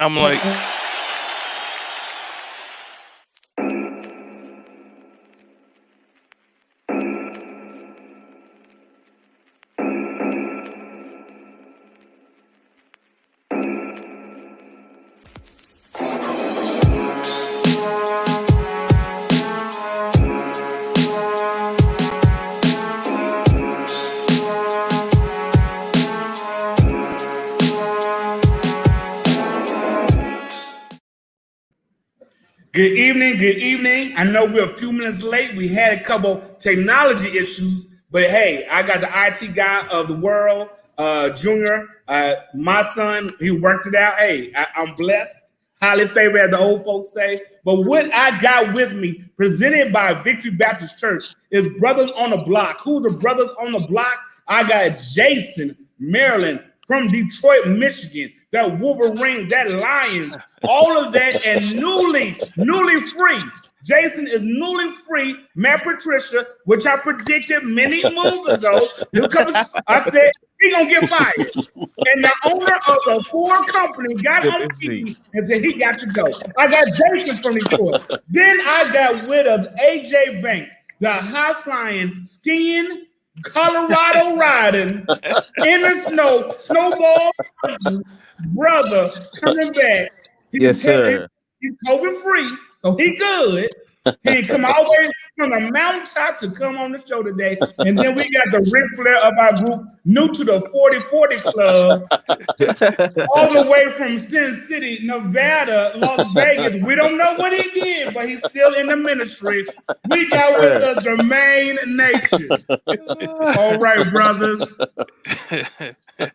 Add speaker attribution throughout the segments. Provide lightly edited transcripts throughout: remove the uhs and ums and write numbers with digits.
Speaker 1: I'm like,
Speaker 2: Good evening, good evening. I know we're a few minutes late. We had a couple technology issues, but hey, I got the IT guy of the world, Junior. My son, he worked it out. Hey, I'm blessed, highly favored, as the old folks say. But what I got with me, presented by Victory Baptist Church, is Brothers on the Block. Who the Brothers on the Block? I got Jason, Maryland, from Detroit, Michigan, that Wolverine, that Lions, all of that, and newly free. Jason is newly free. Matt Patricia, which I predicted many moons ago. I said he gonna get fired. And the owner of the Ford company got on TV and said he got to go. I got Jason from Detroit. Then I got rid of AJ Banks, the high flying, skiing, Colorado riding in the snowball brother coming back.
Speaker 3: Yes, sir.
Speaker 2: He's COVID free, so he good. He ain't come all the way from the mountaintop to come on the show today. And then we got the Ric Flair of our group, new to the 40/40 Club, all the way from Sin City, Nevada, Las Vegas. We don't know what he did, but he's still in the ministry. We got with us Jermaine Nation. All right, brothers.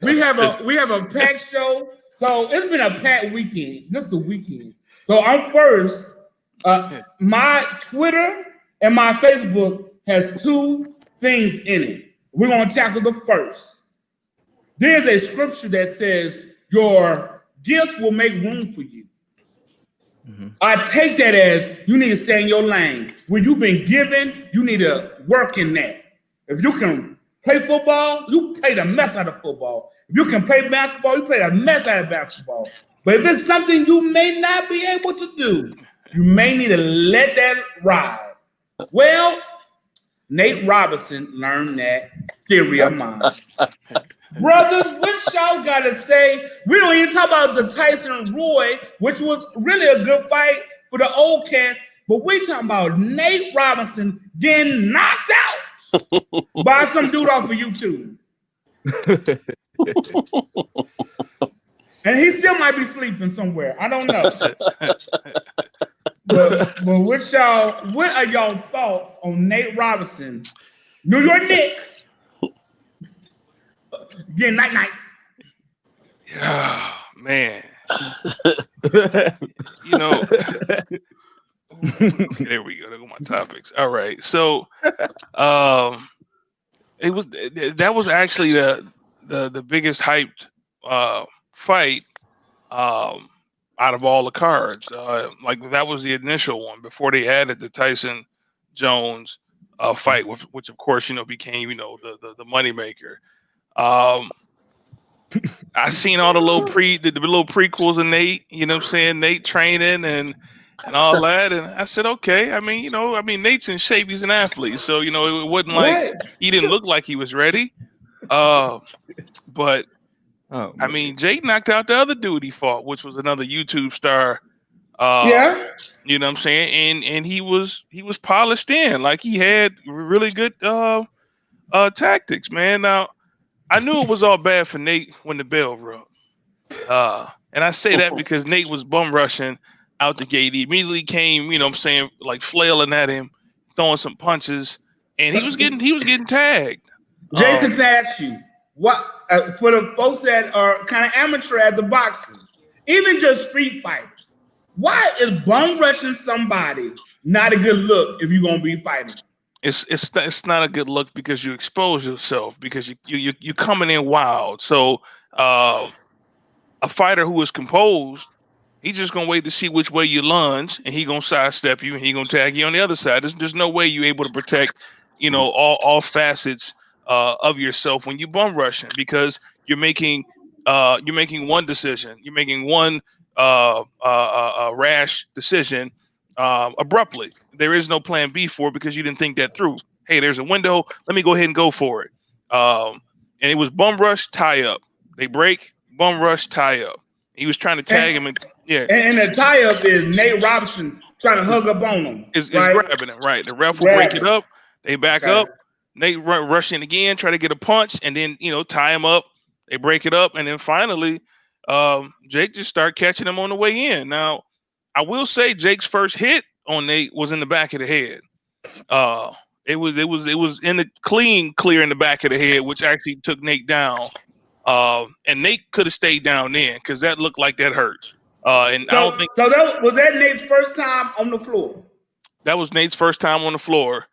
Speaker 2: We have a packed show. So it's been a packed weekend, just a weekend. So I'm first. My Twitter and my Facebook has two things in it. We're going to tackle the first. There's a scripture that says your gifts will make room for you. Mm-hmm. I take that as you need to stay in your lane. When you've been given, you need to work in that. If you can play football, you play the mess out of football. If you can play basketball, you play the mess out of basketball. But if it's something you may not be able to do, you may need to let that ride. Well, Nate Robinson learned that theory of mine. Brothers, what y'all got to say? We don't even talk about the Tyson Roy, which was really a good fight for the old cats, but we talking about Nate Robinson getting knocked out by some dude off of YouTube. And he still might be sleeping somewhere. I don't know. But what are y'all thoughts on Nate Robinson, New York Knicks, getting night?
Speaker 1: oh, man. You know, okay, there we go. There go my topics. All right. So that was actually the biggest hyped fight out of all the cards. Like that was the initial one before they added the Tyson Jones fight, which of course became the moneymaker. I seen all the little prequels of Nate. You know what I'm saying? Nate training and all that, and I said, okay. I mean, Nate's in shape. He's an athlete, so it wasn't like he didn't look like he was ready. But I mean, Jake knocked out the other dude he fought, which was another YouTube star. You know what I'm saying? And he was polished in, like he had really good tactics, man. Now, I knew it was all bad for Nate when the bell rung. And I say that because Nate was bum rushing out the gate. He immediately came, like flailing at him, throwing some punches, and he was getting tagged.
Speaker 2: Jason, can I ask you, what for the folks that are kind of amateur at the boxing, even just street fighters, why is bum rushing somebody not a good look if you're gonna be fighting?
Speaker 1: It's not a good look because you expose yourself, because you coming in wild. So a fighter who is composed, he's just gonna wait to see which way you lunge, and he gonna sidestep you, and he gonna tag you on the other side. There's no way you're able to protect, all facets of yourself when you bum rushing, because you're making one decision, you're making one rash decision abruptly. There is no plan B for it because you didn't think that through. Hey, there's a window. Let me go ahead and go for it. And it was bum rush, tie up. They break, bum rush, tie up. He was trying to tag him. And
Speaker 2: the tie up is Nate Robinson trying to hug up on him.
Speaker 1: Is grabbing him, right. The ref will break it up. They back up. Nate rush in again, try to get a punch, and then, tie him up. They break it up. And then finally, Jake just started catching him on the way in. Now, I will say Jake's first hit on Nate was in the back of the head. It was in the clear in the back of the head, which actually took Nate down. And Nate could have stayed down then because that looked like that hurt. I don't think
Speaker 2: was that Nate's first time on the floor.
Speaker 1: That was Nate's first time on the floor.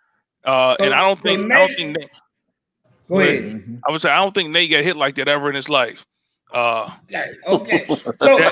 Speaker 1: And I don't think Nate.
Speaker 2: Go ahead.
Speaker 1: I would say I don't think Nate got hit like that ever in his life.
Speaker 2: Okay.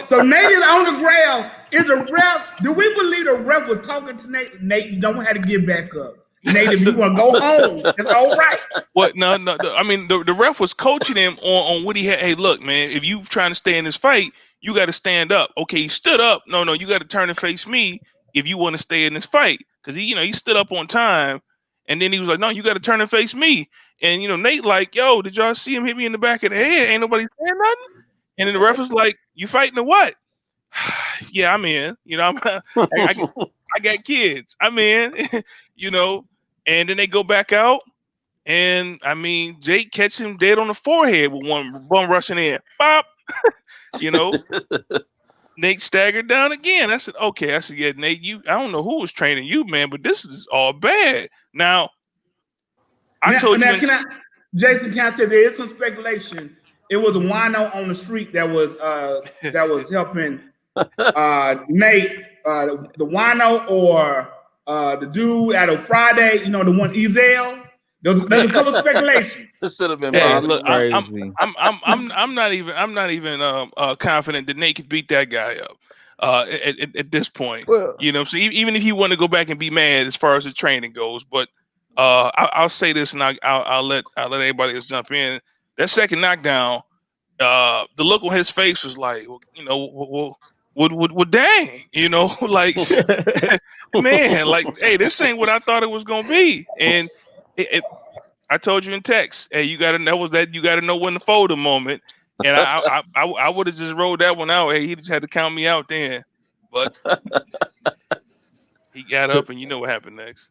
Speaker 2: So Nate is on the ground. Is the ref? Do we believe the ref was talking to Nate? Nate, you don't have to get back up. Nate, if you want to go home, it's all right.
Speaker 1: What? No. I mean, the ref was coaching him on what he had. Hey, look, man, if you trying to stay in this fight, you got to stand up. Okay, he stood up. No, you got to turn and face me if you want to stay in this fight. Because he stood up on time, and then he was like, no, you got to turn and face me. And Nate like, yo, did y'all see him hit me in the back of the head? Ain't nobody saying nothing. And then the ref was like, you fighting or what? Yeah, I'm in. I got kids. I'm in. And then they go back out, and I mean, Jake catches him dead on the forehead with one bum rushing in. Bop. Nate staggered down again. I said, okay. I said, yeah, Nate, I don't know who was training you, man, but this is all bad. Now,
Speaker 2: Jason, can I say there is some speculation? It was a wino on the street that was helping Nate, the wino or the dude out of Friday, the one Ezel. There's a couple of speculations.
Speaker 3: This should have been.
Speaker 1: Hey, look, I'm not even confident that Nate could beat that guy up at this point. Well, so even if he want to go back and be mad as far as the training goes, but I'll say this, and I'll let everybody else jump in. That second knockdown, the look on his face was like, dang, like, man, like, hey, this ain't what I thought it was gonna be. And I told you in text, hey, you gotta know when to fold a moment. And I would have just rolled that one out. Hey, he just had to count me out then. But he got up, and you know what happened next.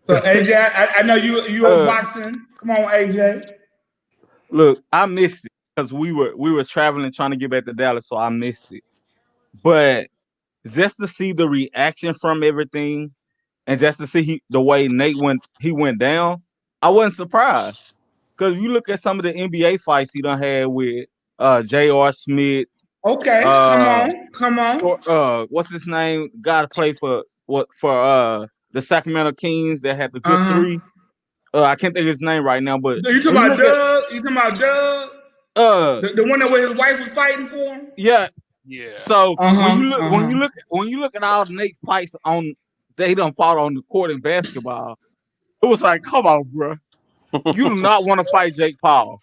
Speaker 2: So AJ, I know you are boxing. Come on, AJ.
Speaker 4: Look, I missed it because we were traveling trying to get back to Dallas, so I missed it. But just to see the reaction from everything, and just to see the way Nate went down, I wasn't surprised. Because you look at some of the NBA fights he done had with J.R. Smith.
Speaker 2: Okay, come on.
Speaker 4: What's his name? Guy to play for the Sacramento Kings that had the good three. I can't think of his name right now, but
Speaker 2: you talking about Doug? You talking about Doug? The one that where his wife was fighting for him?
Speaker 4: Yeah. So when you look at all Nate's fights they done fought on the court in basketball, it was like, come on, bro. You do not want to fight Jake Paul.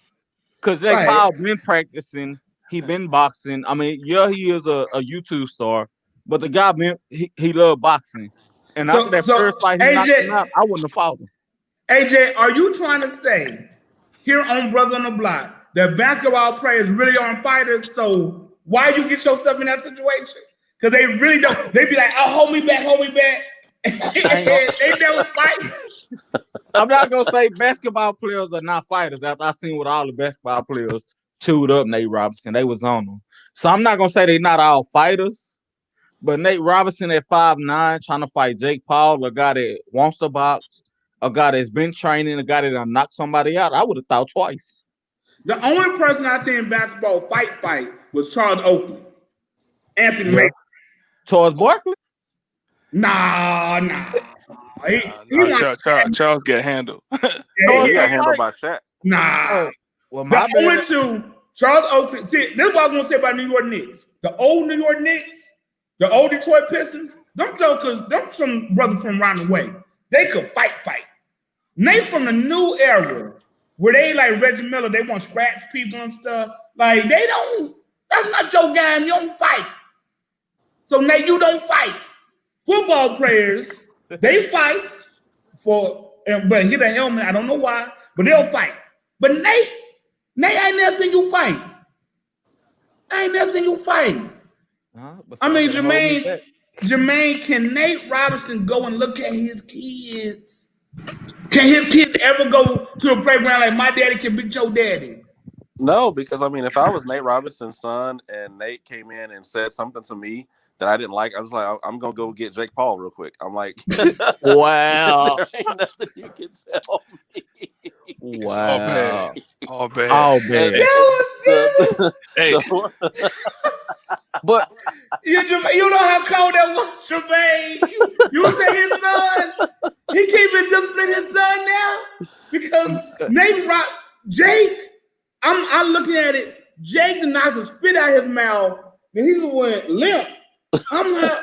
Speaker 4: Because Jake Paul been practicing, he been boxing. I mean, yeah, he is a YouTube star, but the guy he loved boxing. And after that first fight he knocked him out, I wouldn't have fought him.
Speaker 2: AJ, are you trying to say here on Brother on the Block that basketball players really aren't fighters? So why you get yourself in that situation? Because they really don't. They be like, "Oh, hold me back." They never fight.
Speaker 4: I'm not gonna say basketball players are not fighters. After I seen what all the basketball players chewed up Nate Robinson, they was on them. So I'm not gonna say they're not all fighters. But Nate Robinson at 5'9", trying to fight Jake Paul, a guy that wants to box, a guy that's been training, a guy that done knocked somebody out, I would have thought twice.
Speaker 2: The only person I seen in basketball fight was Charles Oakley. Anthony Mason.
Speaker 4: Charles Barkley?
Speaker 2: Nah.
Speaker 1: Charles got handled.
Speaker 3: He got handled by Shaq.
Speaker 2: Nah. The only two, Charles Oakley. See, this is what I'm going to say about New York Knicks. The old New York Knicks, the old Detroit Pistons, them some brothers from around the way. They could fight. Nate from the new era, where they like Reggie Miller, they want to scratch people and stuff. Like, they don't, that's not your game. You don't fight. So Nate, you don't fight. Football players, they fight but hit a helmet. I don't know why, but they'll fight. But Nate, I ain't never seen you fight. I mean, Jermaine, can Nate Robinson go and look at his kids? Can his kids ever go to a playground like my daddy can beat your daddy?
Speaker 5: No, because I mean, if I was Nate Robinson's son and Nate came in and said something to me that I didn't like, I was like, I'm gonna go get Jake Paul real quick. I'm like,
Speaker 4: wow,
Speaker 5: there ain't nothing you can tell me.
Speaker 1: Wow, all bad.
Speaker 2: Hey,
Speaker 4: but
Speaker 2: you know how cold that was, Jermaine. You say his son, he can't even discipline his son now because Jake. I'm looking at it. Jake did not just spit out his mouth, and he just went limp. I'm like,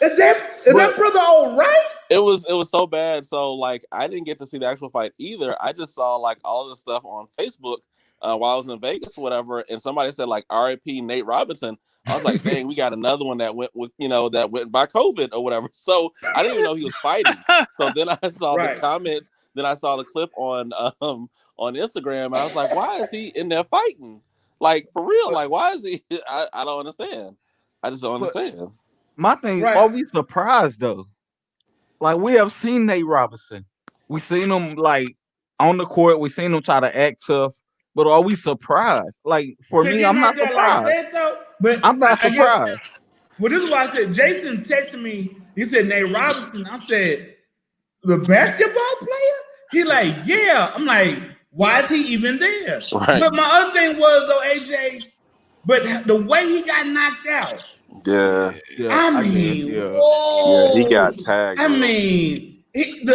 Speaker 2: is that brother all right?
Speaker 5: It was so bad. So like, I didn't get to see the actual fight either. I just saw like all this stuff on Facebook while I was in Vegas or whatever, and somebody said like R.I.P. Nate Robinson. I was like, dang, we got another one that went with that went by COVID or whatever. So I didn't even know he was fighting. So then I saw the comments. Then I saw the clip on Instagram, and I was like, why is he in there fighting? Like, for real? Like, why is he? I don't understand. I just don't understand.
Speaker 4: My thing, are we surprised though? Like, we have seen Nate Robinson. We seen him like on the court. We seen him try to act tough. But are we surprised? Like, for me, I'm not surprised.
Speaker 2: Like that, though? But
Speaker 4: I'm not surprised.
Speaker 2: Well, this is why I said, Jason texted me. He said, Nate Robinson. I said, the basketball player? He like, yeah. I'm like, why is he even there?
Speaker 5: Right.
Speaker 2: But my other thing was, though, AJ, but the way he got knocked out.
Speaker 5: Yeah.
Speaker 2: I mean,
Speaker 5: whoa. Yeah, he got tagged.
Speaker 2: I mean,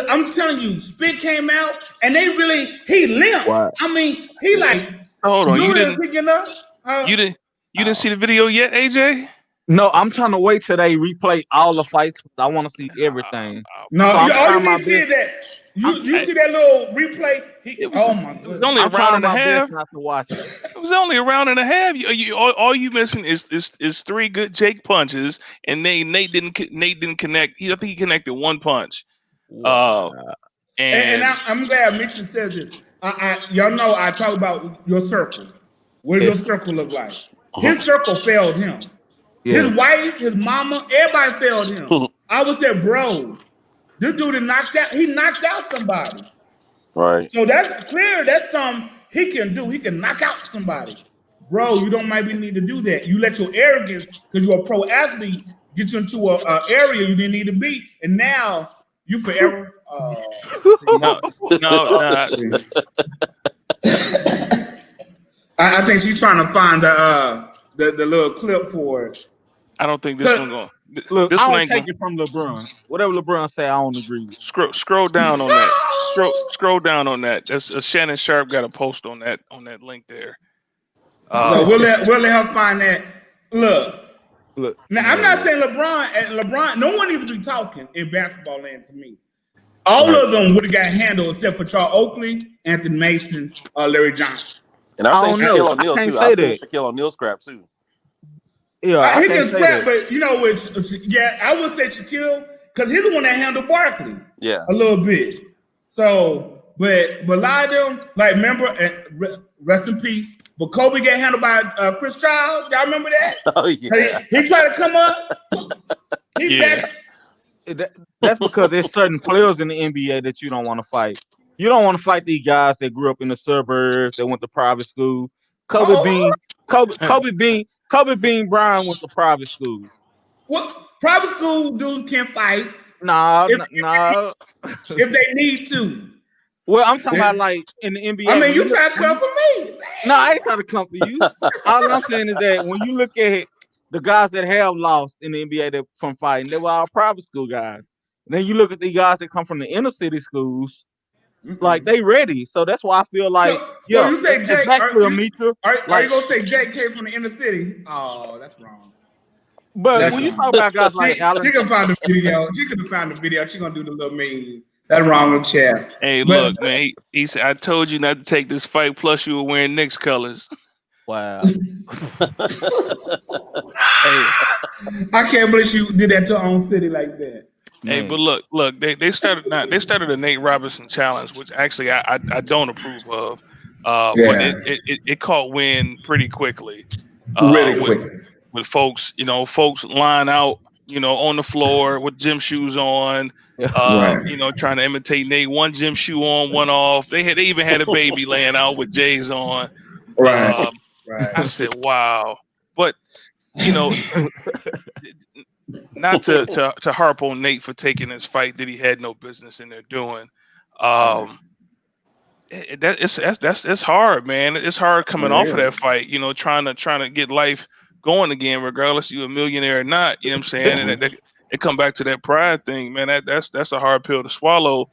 Speaker 2: I'm telling you, Spit came out, and he limped.
Speaker 5: Wow.
Speaker 2: I mean, he like,
Speaker 1: hold on, you didn't see the video yet, AJ?
Speaker 4: No, I'm trying to wait till they replay all the fights. I want to see everything.
Speaker 2: No, all you can see is that you see that little replay. Oh my goodness!
Speaker 1: It was only a round and a half.
Speaker 4: Not to watch it.
Speaker 1: It was only a round and a half. All you missing is three good Jake punches, and Nate didn't connect. I think he connected one punch.
Speaker 2: Wow. And I'm glad Mitchell says this. Y'all know I talk about your circle. What does your circle look like? His circle failed him. Yeah. His wife, his mama, everybody failed him. I would say, bro, this dude knocked out somebody.
Speaker 5: Right.
Speaker 2: So that's clear. That's something he can do. He can knock out somebody. Bro, you don't maybe need to do that. You let your arrogance, because you're a pro athlete, get you into an area you didn't need to be. And now you forever. No. I think she's trying to find the little clip for it.
Speaker 1: I don't think this one going.
Speaker 4: Look, this I don't take it from LeBron. Whatever LeBron say, I don't agree with.
Speaker 1: Scroll down on that. Scroll down on that. That's Shannon Sharp got a post on that link there.
Speaker 2: So we'll let her find that. Look. Now I'm not saying LeBron. No one needs to be talking in basketball land to me. All of them would have got handled except for Charles Oakley, Anthony Mason, Larry Johnson.
Speaker 5: And I think Shaquille O'Neal too. I think Shaquille O'Neal scrap too.
Speaker 2: Yeah, he can scrap, but I would say Shaquille because he's the one that handled Barkley.
Speaker 5: Yeah,
Speaker 2: a little bit. So, but a lot of them, like, remember, rest in peace. But Kobe got handled by Chris Childs. Y'all remember that?
Speaker 5: Oh yeah.
Speaker 2: He tried to come up.
Speaker 4: That's because there's certain players in the NBA that you don't want to fight. You don't want to fight these guys that grew up in the suburbs, that went to private school. Kobe Bean Bryant went to private school.
Speaker 2: Well, private school dudes can't fight.
Speaker 4: Nah.
Speaker 2: If they need to.
Speaker 4: Well, I'm talking about like in the NBA.
Speaker 2: I mean, you trying to come for me.
Speaker 4: No, I ain't trying to come for you. All I'm saying is that when you look at the guys that have lost in the NBA from fighting, they were all private school guys. And then you look at the guys that come from the inner city schools, like they ready. So that's why I feel like,
Speaker 2: so you say Jake,
Speaker 4: exactly,
Speaker 2: are you gonna say Jake came from the inner city? Oh, that's wrong.
Speaker 4: But that's when you talk about guys like Allen,
Speaker 2: she can find the video. She could have found the video. She gonna do the little meme. That's wrong with chat.
Speaker 1: Hey, look, man. He said, "I told you not to take this fight. Plus, you were wearing Knicks colors."
Speaker 4: Wow.
Speaker 2: I can't believe you did that to our own city like that.
Speaker 1: Hey, but look, they started a Nate Robinson challenge, which actually I don't approve of. But it caught wind pretty quickly.
Speaker 2: Really quickly.
Speaker 1: With folks line out, on the floor with gym shoes on, trying to imitate Nate. One gym shoe on, one off. They even had a baby laying out with J's on.
Speaker 2: Right.
Speaker 1: I said, wow. But not to harp on Nate for taking this fight that he had no business in there doing. It's hard, man. It's hard coming off of that fight, trying to get life going again, regardless you're a millionaire or not. You know what I'm saying? And it come back to that pride thing, man. That's a hard pill to swallow,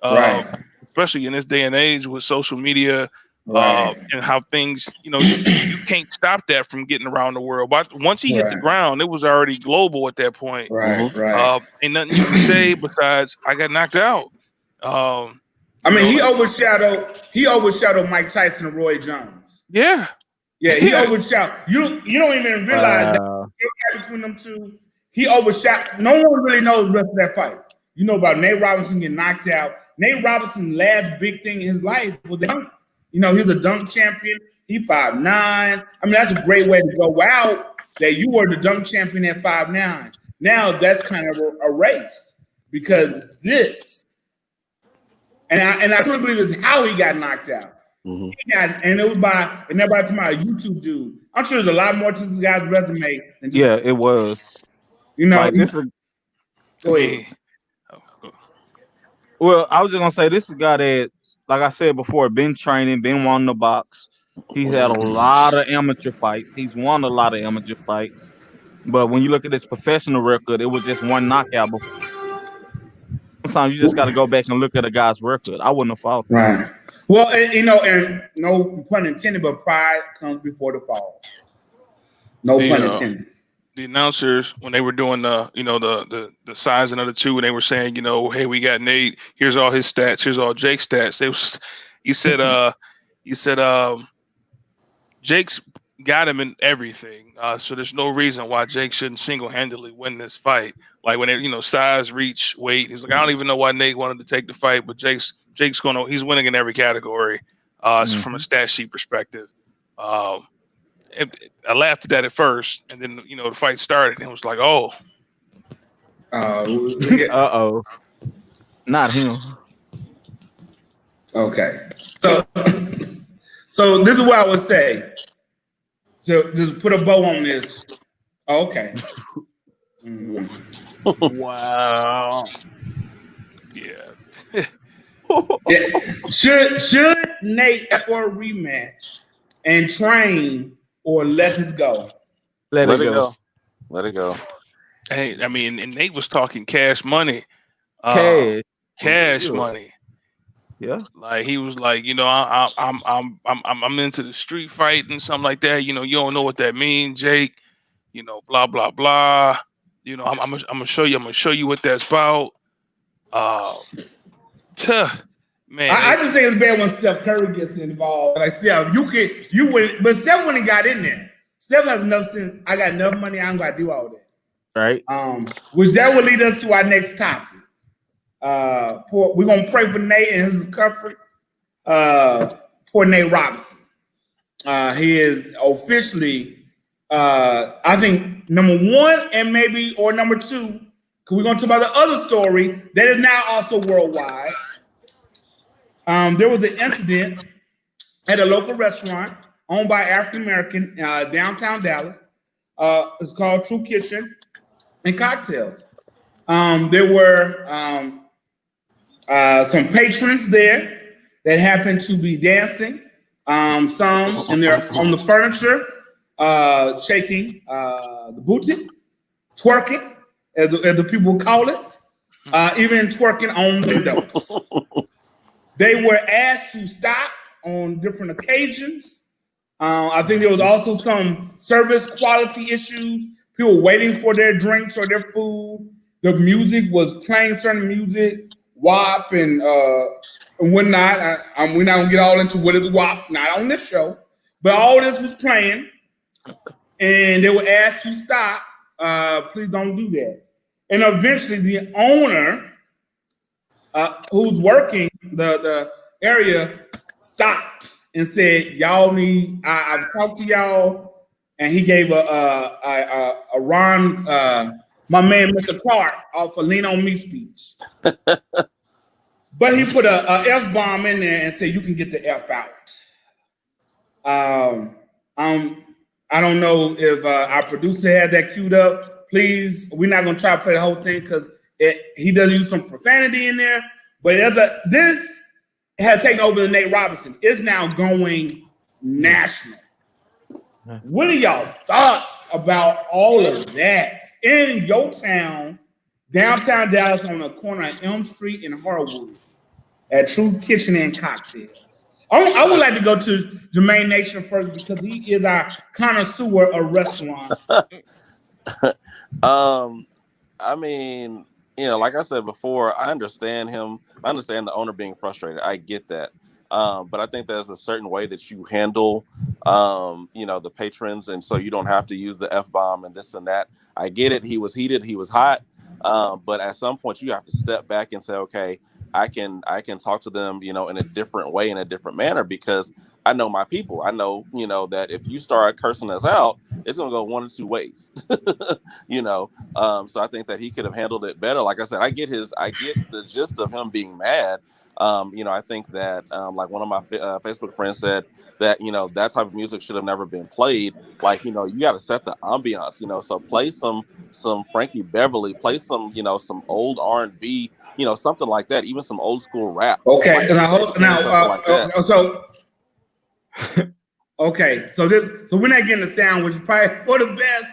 Speaker 1: especially in this day and age with social media. And how things, you can't stop that from getting around the world. But once he hit the ground, it was already global at that point. Ain't nothing you can say besides I got knocked out.
Speaker 2: He overshadowed Mike Tyson and Roy Jones.
Speaker 1: Yeah,
Speaker 2: he overshadowed. You don't even realize that between them two. He overshadowed. No one really knows the rest of that fight. You know about Nate Robinson getting knocked out. Nate Robinson's last big thing in his life was the dunk. He's a dunk champion. He 5'9". I mean, that's a great way to go out that you were the dunk champion at 5'9". Now that's kind of a race because this, and I truly believe it's how he got knocked out. And it was by, and everybody talking about a YouTube dude. I'm sure there's a lot more to this guy's resume than just,
Speaker 4: it was.
Speaker 2: Go ahead.
Speaker 4: Well, I was just gonna say this is a guy that, like I said before, been training, been wanting to box. He's had a lot of amateur fights. He's won a lot of amateur fights. But when you look at his professional record, it was just one knockout before. Sometimes you just got to go back and look at a guy's record. I wouldn't have fought him.
Speaker 2: Right. Well, and no pun intended, but pride comes before the fall. No pun intended.
Speaker 1: The announcers, when they were doing the sizing of the two, and they were saying, hey, we got Nate. Here's all his stats. Here's all Jake's stats. He said Jake's got him in everything. So there's no reason why Jake shouldn't single-handedly win this fight. Like when they, size, reach, weight. He's like, I don't even know why Nate wanted to take the fight, but Jake's he's winning in every category. From a stat sheet perspective. I laughed at that at first, and then the fight started, and it was like, oh,
Speaker 4: not him.
Speaker 2: Okay, so this is what I would say. So just put a bow on this. Okay.
Speaker 4: Wow.
Speaker 1: Yeah.
Speaker 2: Should Nate for a rematch and train, or let it go?
Speaker 5: Let it go. Let it go.
Speaker 1: Hey, I mean, and Nate was talking cash money. Cash money.
Speaker 4: Yeah.
Speaker 1: Like he was like, I'm into the street fight and something like that. You don't know what that means, Jake. Blah blah blah. I'm gonna show you what that's about. Man,
Speaker 2: I just think it's bad when Steph Curry gets involved. Like, Steph, you win, but Steph wouldn't got in there. Steph has enough sense. I got enough money. I don't got to do all that.
Speaker 4: Right.
Speaker 2: Which that will lead us to our next topic. We're gonna pray for Nate and his recovery. Poor Nate Robinson. He is officially, I think, number one and maybe or number two. Because we're gonna talk about the other story that is now also worldwide. There was an incident at a local restaurant owned by African American downtown Dallas. It's called True Kitchen and Cocktails. There were some patrons there that happened to be dancing. Some and they're on the furniture, shaking the booty, twerking, as the people call it, even twerking on windows. They were asked to stop on different occasions. I think there was also some service quality issues. People waiting for their drinks or their food. The music was playing certain music, WAP and whatnot. We're not gonna get all into what is WAP, not on this show, but all this was playing, and they were asked to stop Please don't do that. And eventually the owner who's working the area stopped and said, y'all need, I've talked to y'all, and he gave a Ron, my man, Mr. Clark, off a Lean On Me speech. But he put a F-bomb in there and said, you can get the F out. I don't know if our producer had that queued up. Please, we're not going to try to play the whole thing because he does use some profanity in there. But this has taken over the Nate Robinson. It's now going national. What are y'all thoughts about all of that in your town, downtown Dallas, on the corner of Elm Street and Harwood at True Kitchen and Cocktails? I would like to go to Jermaine Nation first because he is our connoisseur of restaurants.
Speaker 5: I mean, like I said before, I understand him. I understand the owner being frustrated. I get that. But I think there's a certain way that you handle, the patrons. And so you don't have to use the F-bomb and this and that. I get it. He was heated. He was hot. But at some point you have to step back and say, okay, I can talk to them, in a different way, in a different manner, because I know my people. I know, that if you start cursing us out, it's going to go one or two ways, So I think that he could have handled it better. Like I said, I get the gist of him being mad. I think that, like one of my Facebook friends said that, that type of music should have never been played. Like, you got to set the ambiance, so play some Frankie Beverly, play some, some old R&B, something like that, even some old school rap.
Speaker 2: Okay,
Speaker 5: like,
Speaker 2: so we're not getting the sound, which is probably for the best.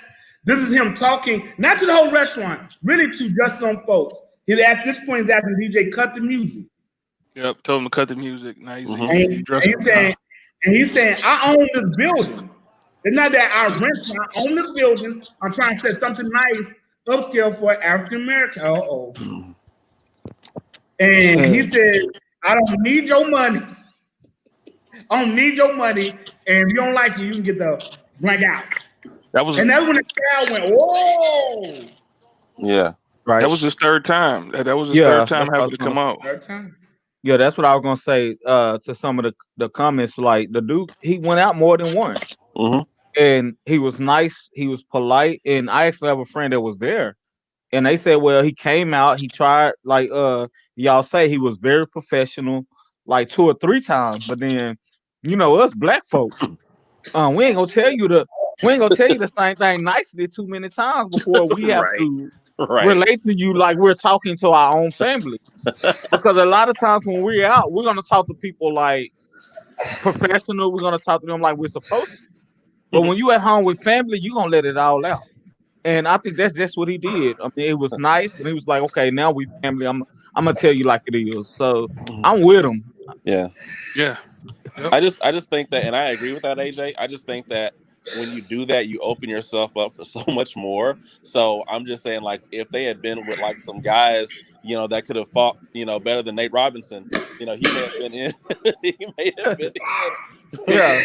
Speaker 2: This is him talking, not to the whole restaurant, really to just some folks. At this point, he's asking DJ cut the music.
Speaker 1: Yep, told him to cut the music. Now he's
Speaker 2: saying, I own this building. It's not that I rent it. I own this building. I'm trying to set something nice, upscale for African American. And he said, I don't need your money. I don't need your money. And if you don't like it, you can get the blank out. And that's when the crowd went, whoa.
Speaker 5: Yeah.
Speaker 1: Right. That was his third time. That was his third time having to come out.
Speaker 2: Third time.
Speaker 4: Yeah, that's what I was gonna say to some of the comments. Like the dude, he went out more than once, and he was nice, he was polite, and I actually have a friend that was there, and they said, well, he came out, he tried, like y'all say, he was very professional, like 2 or 3 times, but then us black folks, we ain't gonna tell you the same thing nicely too many times before we have to. Right. Relate to you like we're talking to our own family, because a lot of times when we're out, we're gonna talk to people like professional. We're gonna talk to them like we're supposed to. But when you at home with family, you're gonna let it all out. And I think that's just what he did. I mean, it was nice, and he was like, "Okay, now we family. I'm gonna tell you like it is." So I'm with him.
Speaker 5: Yeah.
Speaker 1: Yep.
Speaker 5: I just think that, and I agree with that, AJ. I just think that when you do that, you open yourself up for so much more. So I'm just saying, like, if they had been with like some guys, that could have fought, better than Nate Robinson, he may have been in. He may have been in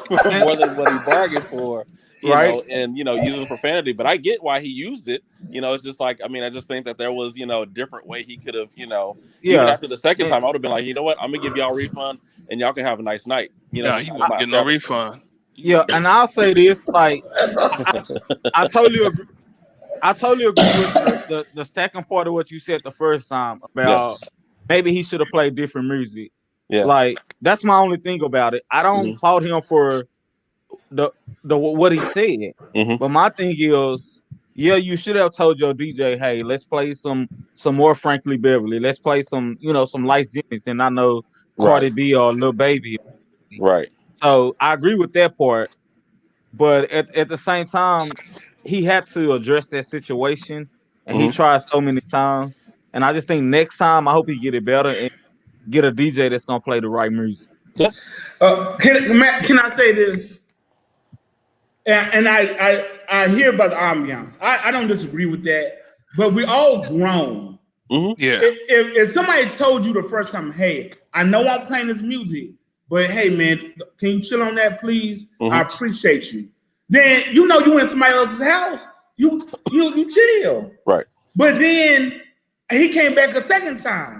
Speaker 5: for more than what he bargained for. You know, and using profanity, but I get why he used it. It's just like, I just think that there was, a different way he could have, even after the second time, I would have been like, you know what, I'm gonna give y'all a refund and y'all can have a nice night.
Speaker 1: He wouldn't get no refund.
Speaker 4: Yeah, and I'll say this, like, I totally agree. I totally agree with the second part of what you said the first time about maybe he should have played different music. Yeah, like that's my only thing about it. I don't fault him for the what he said, but my thing is, you should have told your DJ, hey, let's play some more Frankie Beverly. Let's play some some Light Jennings, and I know Cardi B or Lil Baby.
Speaker 5: Right.
Speaker 4: So I agree with that part, but at the same time, he had to address that situation, and he tried so many times. And I just think next time, I hope he get it better and get a DJ that's gonna play the right music.
Speaker 5: Yeah.
Speaker 2: Can I say this? And I hear about the ambiance. I don't disagree with that, but we all grown.
Speaker 1: Yeah.
Speaker 2: If somebody told you the first time, hey, I know I'm playing this music, but hey, man, can you chill on that, please? I appreciate you. Then you in somebody else's house. you chill.
Speaker 5: Right.
Speaker 2: But then he came back a second time.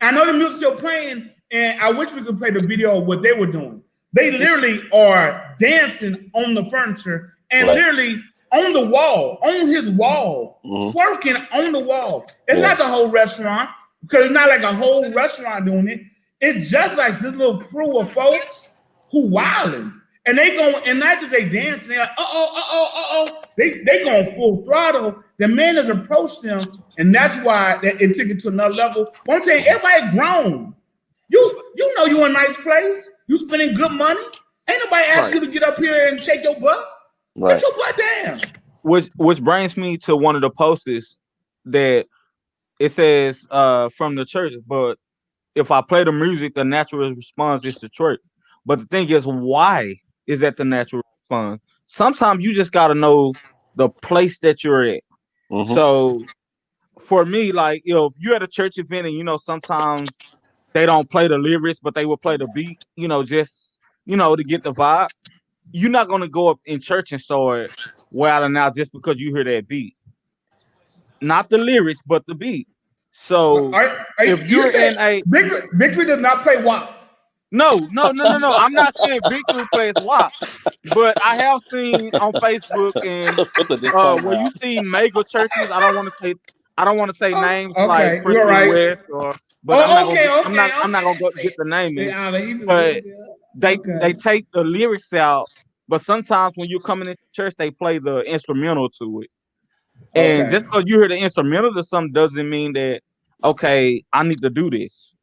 Speaker 2: I know the music's still playing, and I wish we could play the video of what they were doing. They literally are dancing on the furniture and literally on the wall, on his wall, twerking on the wall. It's not the whole restaurant, because it's not like a whole restaurant doing it. It's just like this little crew of folks who wilding. And they go, and not just they dancing, they're like, They going full throttle. The man has approached them, and that's why it took it to another level. But I'm telling you, everybody grown. You know you in a nice place. You spending good money. Ain't nobody ask you to get up here and shake your butt. Sit your butt down.
Speaker 4: Which brings me to one of the posts that it says from the church, but if I play the music, the natural response is to twerk. But the thing is, why is that the natural response? Sometimes you just got to know the place that you're at. So for me, like, if you're at a church event and, sometimes they don't play the lyrics, but they will play the beat, just, to get the vibe. You're not going to go up in church and start wilding out just because you hear that beat. Not the lyrics, but the beat. So if you're in a
Speaker 2: Victory does not play WAP.
Speaker 4: No. I'm not saying Victory plays WAP, but I have seen on Facebook and where you see mega churches. I don't want to say names like Princeton West I'm not gonna go get the name in. But they take the lyrics out. But sometimes when you're coming into church, they play the instrumental to it. And just because you hear the instrumental to something doesn't mean that, okay, I need to do this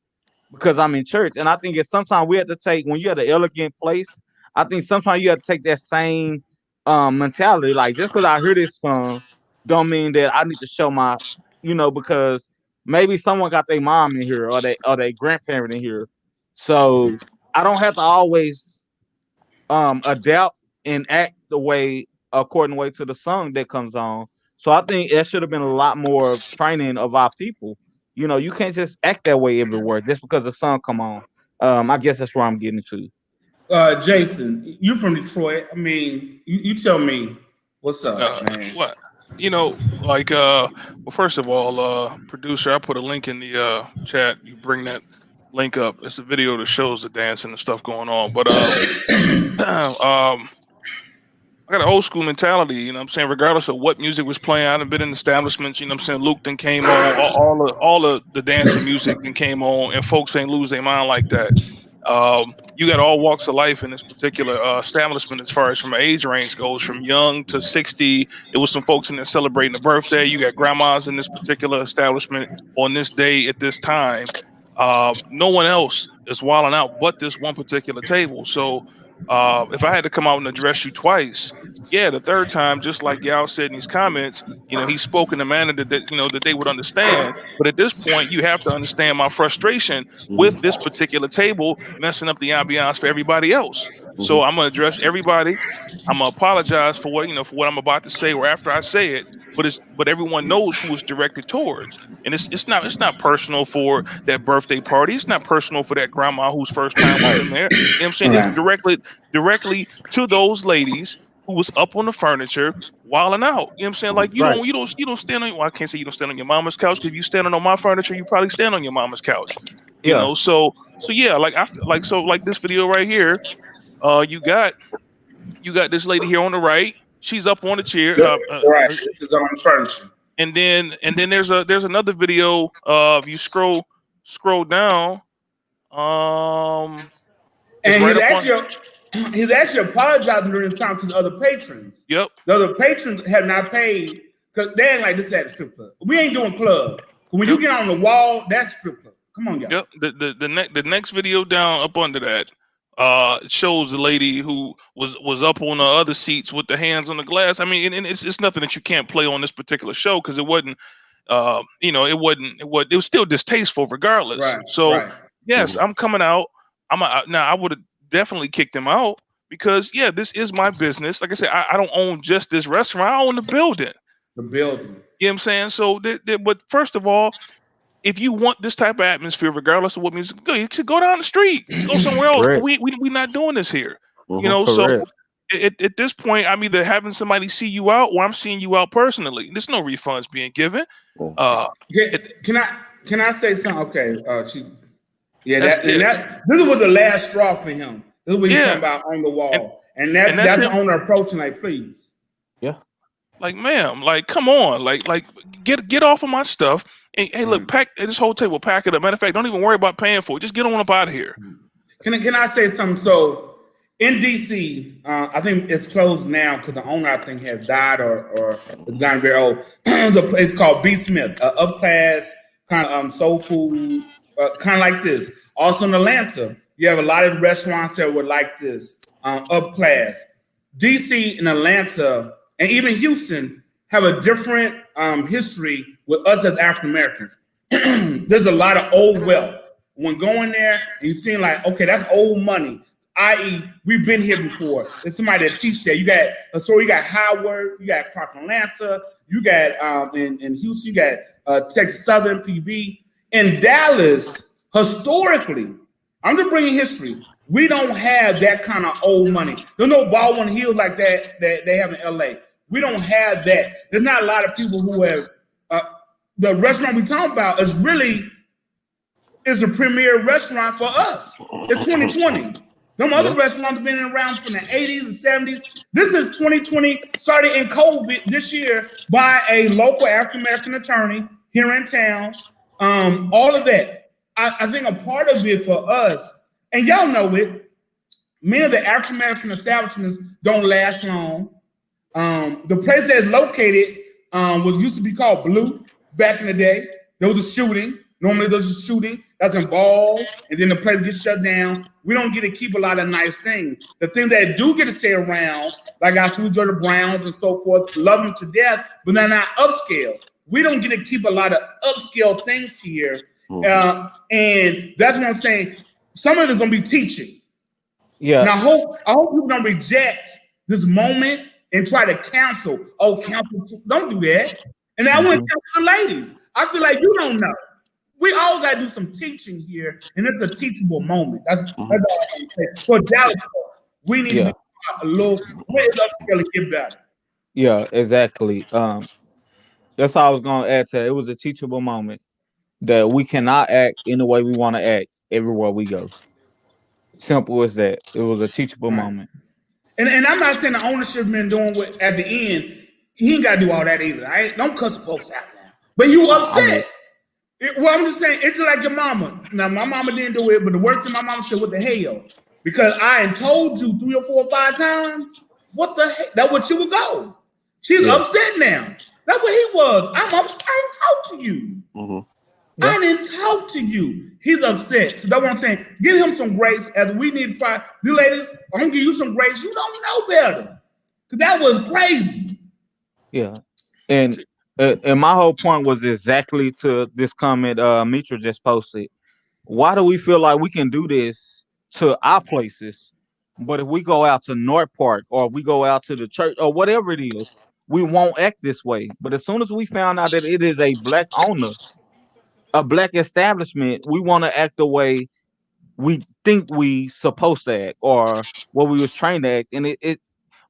Speaker 4: because I'm in church. And I think it's sometimes we have to take, when you're at an elegant place, I think sometimes you have to take that same mentality. Like, just because I hear this song don't mean that I need to show my, because maybe someone got their mom in here or their grandparent in here. So I don't have to always adapt and act according to the song that comes on. So I think there should have been a lot more training of our people. You can't just act that way everywhere just because the song come on. I guess that's where I'm getting to.
Speaker 2: Jason, you're from Detroit. I mean, you tell me what's up, man.
Speaker 1: What? Well, first of all, producer, I put a link in the chat. You bring that link up. It's a video that shows the dancing and stuff going on. But I got an old school mentality, what I'm saying, regardless of what music was playing. I've been in establishments, what I'm saying, Luke then came on, all of the dancing music then came on, and folks ain't lose their mind like that. You got all walks of life in this particular establishment as far as from an age range goes, from young to 60. It was some folks in there celebrating a birthday. You got grandmas in this particular establishment on this day at this time. No one else is wilding out but this one particular table. So if I had to come out and address you twice, the third time, just like y'all said in these comments, he spoke in a manner that they would understand. But at this point, you have to understand my frustration with this particular table messing up the ambiance for everybody else. So I'm gonna address everybody. I'm gonna apologize for what I'm about to say or after I say it. But everyone knows who it's directed towards, and it's not personal for that birthday party. It's not personal for that grandma whose first time was in there. You know what I'm saying? It's directly to those ladies who was up on the furniture wilding out. You know what I'm saying? Like you don't stand on. Well, I can't say you don't stand on your mama's couch, because if you standing on my furniture, you probably stand on your mama's couch. You know, so yeah, like this video right here. You got this lady here on the right. She's up on the chair.
Speaker 2: Right. This is on the furniture.
Speaker 1: And then there's another video of you scroll down.
Speaker 2: And he's actually apologizing during the time to the other patrons.
Speaker 1: Yep.
Speaker 2: The other patrons have not paid because they ain't like this at the strip club. We ain't doing club. When you get on the wall, that's strip club. Come on, y'all.
Speaker 1: Yep. The next video down up under that shows the lady who was up on the other seats with the hands on the glass. I mean, and it's nothing that you can't play on this particular show, because it wasn't, it was still distasteful regardless.
Speaker 2: Right,
Speaker 1: so yes, I'm coming out. Now I would have definitely kicked him out, because this is my business. Like I said, I don't own just this restaurant. I own the building.
Speaker 2: The building.
Speaker 1: You know what I'm saying? So, but first of all, if you want this type of atmosphere, regardless of what music, you should go down the street, go somewhere else. We not doing this here. So at this point, I'm either having somebody see you out or I'm seeing you out personally. There's no refunds being given.
Speaker 2: Can I say something? Okay, this was the last straw for him. This is what he's talking about on the wall, and that's the owner approaching like, please.
Speaker 5: Yeah.
Speaker 1: Like, ma'am, like, come on, like, get off of my stuff. And, hey, look, pack this whole table, pack it up. Matter of fact, don't even worry about paying for it. Just get on up out of here.
Speaker 2: Can I say something? So in DC, I think it's closed now because the owner, I think, has died or it's gotten very old. It's called B. Smith, upclass kind of soul food, kind of like this. Also in Atlanta, you have a lot of restaurants that were like this, upclass. DC and Atlanta and even Houston have a different history with us as African Americans. There's a lot of old wealth. When going there, and you seeing like, okay, that's old money. I.e., we've been here before. There's somebody that teach that. You got Howard, you got Clark Atlanta, you got in Houston, you got Texas Southern PV. In Dallas, historically, I'm just bringing history. We don't have that kind of old money. There's no Baldwin Hills like that they have in LA. We don't have that. There's not a lot of people who have the restaurant we talking about is a premier restaurant for us. It's 2020. Them other restaurants have been around from the 80s and 70s. This is 2020, started in COVID this year by a local African-American attorney here in town. All of that. I think a part of it for us, and y'all know it, many of the African-American establishments don't last long. The place that's located used to be called Blue back in the day. There was a shooting. Normally there's a shooting that's involved, and then the place gets shut down. We don't get to keep a lot of nice things. The things that do get to stay around, like our Sweet Georgia Browns and so forth, love them to death, but they're not upscale. We don't get to keep a lot of upscale things here. And that's what I'm saying. Some of it is going to be teaching. Yeah. And I hope people don't reject this moment and try to cancel. Oh, cancel. Don't do that. And I want to tell the ladies, I feel like you don't know. We all got to do some teaching here, and it's a teachable moment. That's all I'm saying. For Dallas folks, we need to be a little upscale to get better.
Speaker 4: Yeah, exactly. That's all I was going to add to that. It was a teachable moment that we cannot act in the way we want to act everywhere we go. Simple as that. It was a teachable moment.
Speaker 2: And I'm not saying the ownership been doing what at the end. He ain't got to do all that either. Don't cuss folks out now. But you upset. Well, I'm just saying, it's like your mama. Now, my mama didn't do it, but the worst thing my mama said, what the hell? Because I had told you 3 or 4 or 5 times, what the heck? That's what she would go. She's upset now. That's what he was. I didn't talk to you. I didn't talk to you. He's upset. So that's what I'm saying. Give him some grace as we need to you ladies, I'm going to give you some grace. You don't know better. Because that was crazy.
Speaker 4: Yeah. And my whole point was exactly to this comment Mitra just posted. Why do we feel like we can do this to our places, but if we go out to North Park or we go out to the church or whatever it is, we won't act this way? But as soon as we found out that it is a black owner, a black establishment, we want to act the way we think we supposed to act or what we was trained to act. And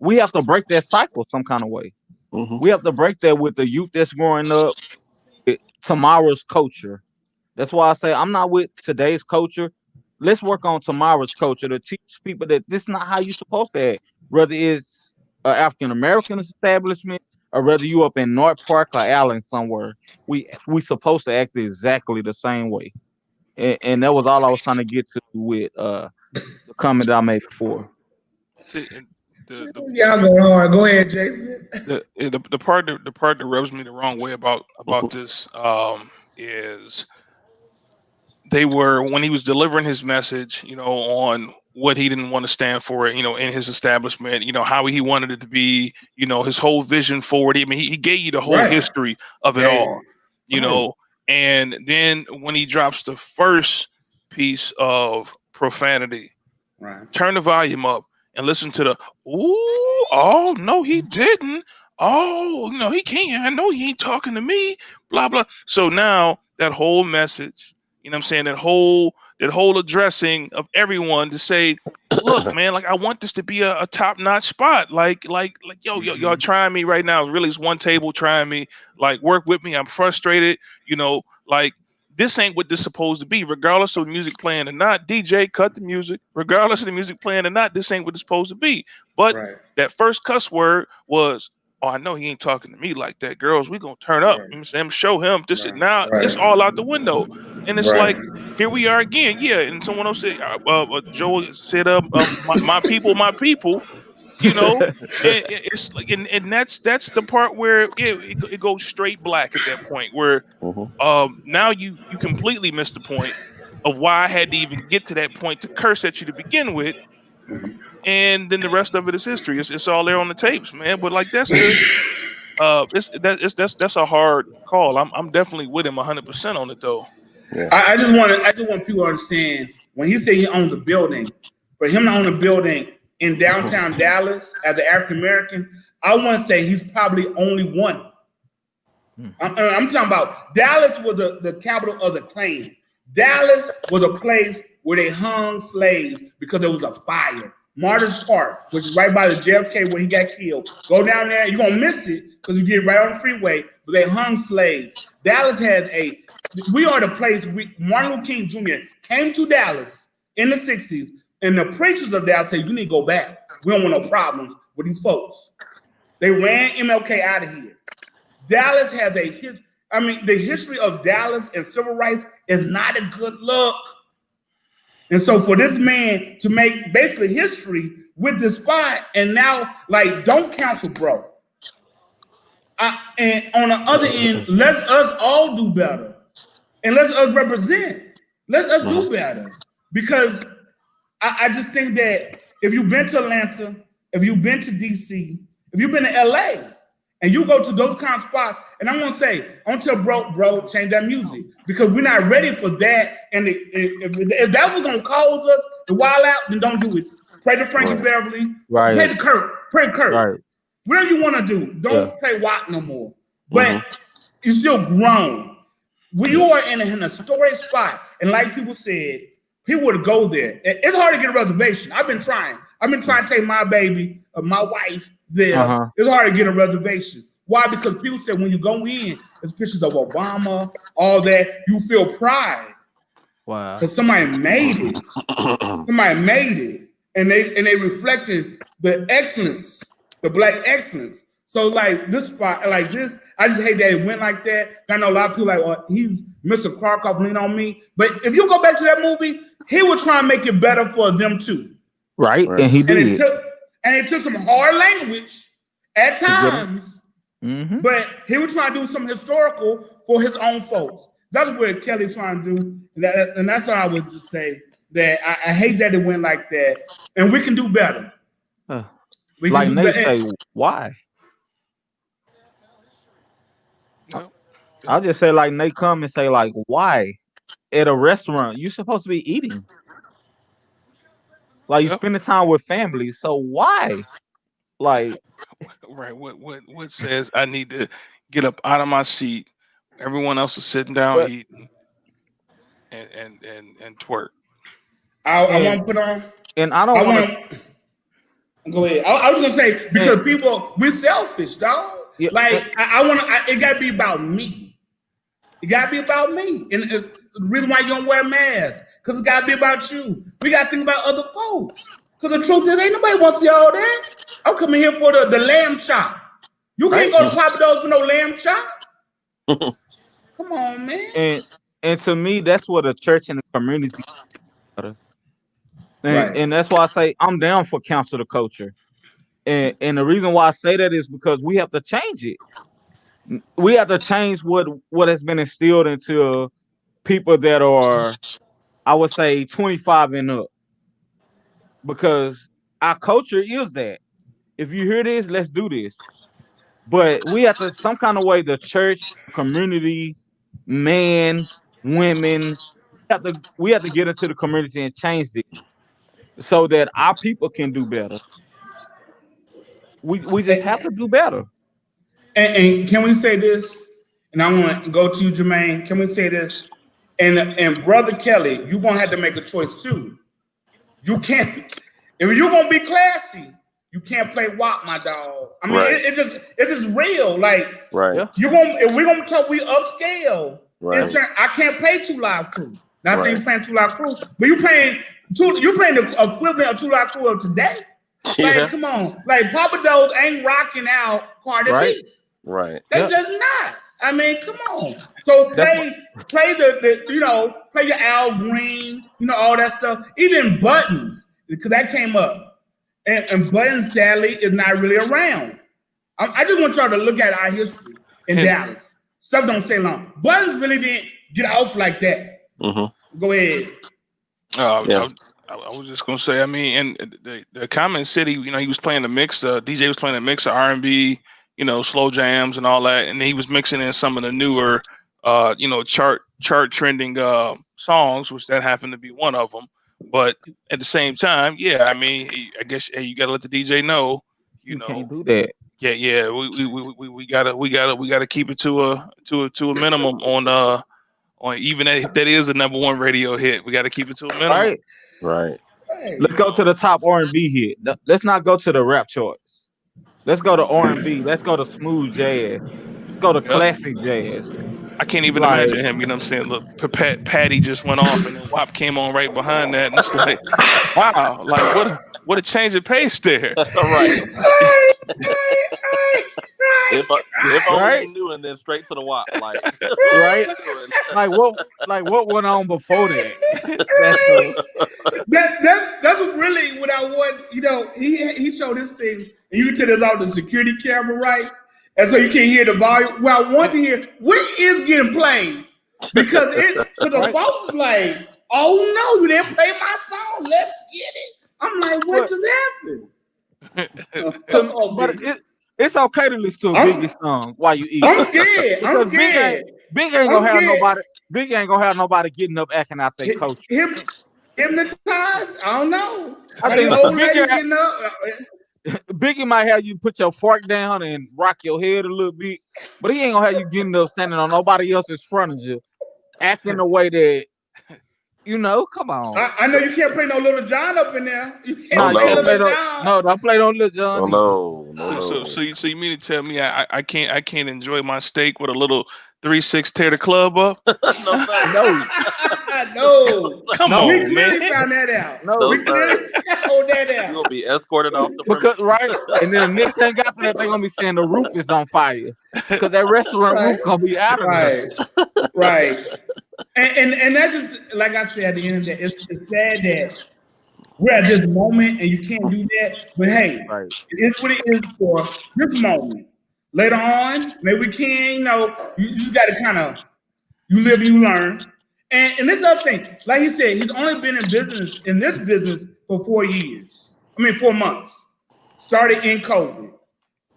Speaker 4: we have to break that cycle some kind of way. We have to break that with the youth that's growing up, tomorrow's culture. That's why I say I'm not with today's culture. Let's work on tomorrow's culture to teach people that this is not how you're supposed to act. Whether it's an African-American establishment or whether you up in North Park or Allen somewhere, we supposed to act exactly the same way. And that was all I was trying to get to with the comment that I made before.
Speaker 2: Y'all going hard. Go ahead, Jason.
Speaker 1: The part that rubs me the wrong way about this is they were, when he was delivering his message, on what he didn't want to stand for, in his establishment, how he wanted it to be, his whole vision forward. I mean, he gave you the whole history of it all, and then when he drops the first piece of profanity, turn the volume up and listen to the, ooh, oh, no, he didn't. Oh, no, he can't. I know he ain't talking to me, blah, blah. So now that whole message, that whole addressing of everyone to say, look, man, like I want this to be a top-notch spot. Like y'all trying me right now. Really, it's one table trying me. Like, work with me. I'm frustrated. You know, like this ain't what this is supposed to be. Regardless of the music playing or not, DJ, cut the music. Regardless of the music playing or not, this ain't what it's supposed to be. But that first cuss word was, oh, I know he ain't talking to me like that. Girls, we gonna turn up. I'm saying, show him this. Now it's all out the window, and it's like, here we are again. Yeah, and someone else said, Joe said, my people. You know, it's like, and that's the part where it goes straight black at that point. Where now you completely missed the point of why I had to even get to that point to curse at you to begin with. And then the rest of it is history. It's all there on the tapes, man. But like that's a hard call. I'm definitely with him 100% on it though.
Speaker 2: Yeah. I just want people to understand when he said he owned the building. For him to own the building in downtown Dallas as an African American, I want to say he's probably only one. I'm talking about Dallas was the capital of the Klan. Dallas was a place where they hung slaves because there was a fire. Martyrs Park, which is right by the JFK where he got killed. Go down there, you're gonna miss it because you get right on the freeway, but they hung slaves. Dallas has we are the place Martin Luther King Jr. came to Dallas in the 60s, and the preachers of Dallas said, you need to go back. We don't want no problems with these folks. They ran MLK out of here. Dallas has the history of Dallas and civil rights is not a good look. And so for this man to make basically history with this spot, and now like don't cancel, bro. And on the other end, let's us all do better, and let's us represent. Let's us do better, because I just think that if you've been to Atlanta, if you've been to DC, if you've been to LA, and you go to those kind of spots, and I'm gonna say, I'm gonna tell bro, change that music, because we're not ready for that. And if that was gonna cause us to wild out, then don't do it. Pray to Frankie Beverly, pray to Kurt, Right. Whatever you want to do, don't play Watt no more. But you're still grown. When you are in a historic spot, and like people said, people would go there. It's hard to get a reservation. I've been trying to take my baby, my wife there. It's hard to get a reservation. Why? Because people said when you go in, there's pictures of Obama, all that. You feel pride. Wow. Because somebody made it. And they reflected the excellence, the Black excellence. So like this spot, like this, I just hate that it went like that. I know a lot of people like, oh, he's Mr. Krakoff, lean on me. But if you go back to that movie, he would try and make it better for them too. Right. And he did. It took some hard language at times, but he was trying to do some historical for his own folks. That's what Kelly's trying to do. And that's all I would just say, that I hate that it went like that. And we can do better. We can
Speaker 4: like
Speaker 2: do
Speaker 4: Nate
Speaker 2: better.
Speaker 4: say, why? I'll just say like Nate come and say like, why? At a restaurant, you're supposed to be eating. Like you spending time with family, so why? Like,
Speaker 1: right? What says I need to get up out of my seat? Everyone else is sitting down eating, and twerk.
Speaker 2: I want to put on,
Speaker 4: and I don't want to.
Speaker 2: Go ahead. I was gonna say because people we're selfish, dog. Yeah. Like I want to. It got to be about me. It got to be about me. And the reason why you don't wear masks, because it got to be about you. We got to think about other folks. Because the truth is, ain't nobody wants to see all that. I'm coming here for the lamb chop. You can't go to Papa Do's for no lamb chop. Come on, man.
Speaker 4: And to me, that's what a church and a community. And that's why I say I'm down for counsel the culture. And the reason why I say that is because we have to change it. We have to change what has been instilled into people that are, I would say, 25 and up. Because our culture is that. If you hear this, let's do this. But we have to, some kind of way, the church, community, men, women, we have to get into the community and change it so that our people can do better. We just have to do better.
Speaker 2: And can we say this? And I want to go to you, Jermaine. Can we say this? And Brother Kelly, you're gonna have to make a choice too. You can't, if you're gonna be classy, you can't play WAP, my dog. I mean, it's just real. Like, if we're gonna talk, we upscale. Right. I can't play Too Loud Crew. Not saying you're playing Too Loud Crew, but you're playing the equivalent of Too Loud Crew of today. Like, come on, like Papa Do's ain't rocking out Cardi B.
Speaker 5: Right.
Speaker 2: They just not. I mean, come on. So play the play your Al Green, all that stuff. Even Buttons, because that came up, and Buttons sadly is not really around. I just want y'all to look at our history in Dallas. Stuff don't stay long. Buttons really didn't get off like that. Mm-hmm. Go ahead.
Speaker 1: I was just gonna say, I mean, and the Common City, he was playing the mix. DJ was playing a mix of R&B, slow jams and all that, and he was mixing in some of the newer, chart trending songs, which that happened to be one of them. But at the same time, I mean, I guess you gotta let the DJ know,
Speaker 4: you can't do that.
Speaker 1: Yeah, we gotta keep it to a minimum on even if that is a #1 radio hit. We got to keep it to a minimum.
Speaker 5: Right.
Speaker 4: Let's go to the top R&B hit. Let's not go to the rap charts. Let's go to R&B. Let's go to smooth jazz. Let's go to classic jazz.
Speaker 1: I can't even imagine him. You know what I'm saying? Look, Patty just went off, and then WAP came on right behind that, and it's like, wow, like what a change of pace there.
Speaker 5: That's all right. If I knew, and then straight to the WAP, like
Speaker 4: right, like what went on before that?
Speaker 2: That's really what I want. He showed this thing, and you can tell there's all the security camera, right? And so you can't hear the volume. Well, I want to hear what is getting played because the folks is like, oh no, you didn't play my song. Let's get it. I'm like, what just happened?
Speaker 4: But it's okay to listen to a Biggie song while you eat.
Speaker 2: I'm scared.
Speaker 4: Big ain't gonna have nobody. Big ain't gonna have nobody getting up acting out their coach.
Speaker 2: Hypnotized? I don't know. I think old ladies getting up.
Speaker 4: Biggie might have you put your fork down and rock your head a little bit, but he ain't gonna have you getting up standing on nobody else's front of you, acting the way that. Come on.
Speaker 2: I know you can't play no Little John up in there. You can't play Little John.
Speaker 4: No, don't play no Little John.
Speaker 5: No.
Speaker 1: So you mean to tell me I can't enjoy my steak with a little 3-6 tear the club up?
Speaker 4: No.
Speaker 1: Come on,
Speaker 2: we
Speaker 1: man.
Speaker 2: We found that out.
Speaker 5: No,
Speaker 2: we clearly found that out.
Speaker 5: You're gonna be escorted off the premises.
Speaker 4: Right, and then the next thing after that, they're gonna be saying the roof is on fire because that restaurant roof gonna be out of there.
Speaker 2: Right. And that just, like I said, at the end of the day, it's sad that we're at this moment and you can't do that. But hey, it is what it is for this moment. Later on, maybe we can, you just got to kind of, you live and you learn. And this other thing, like he said, he's only been in this business for 4 months. Started in COVID.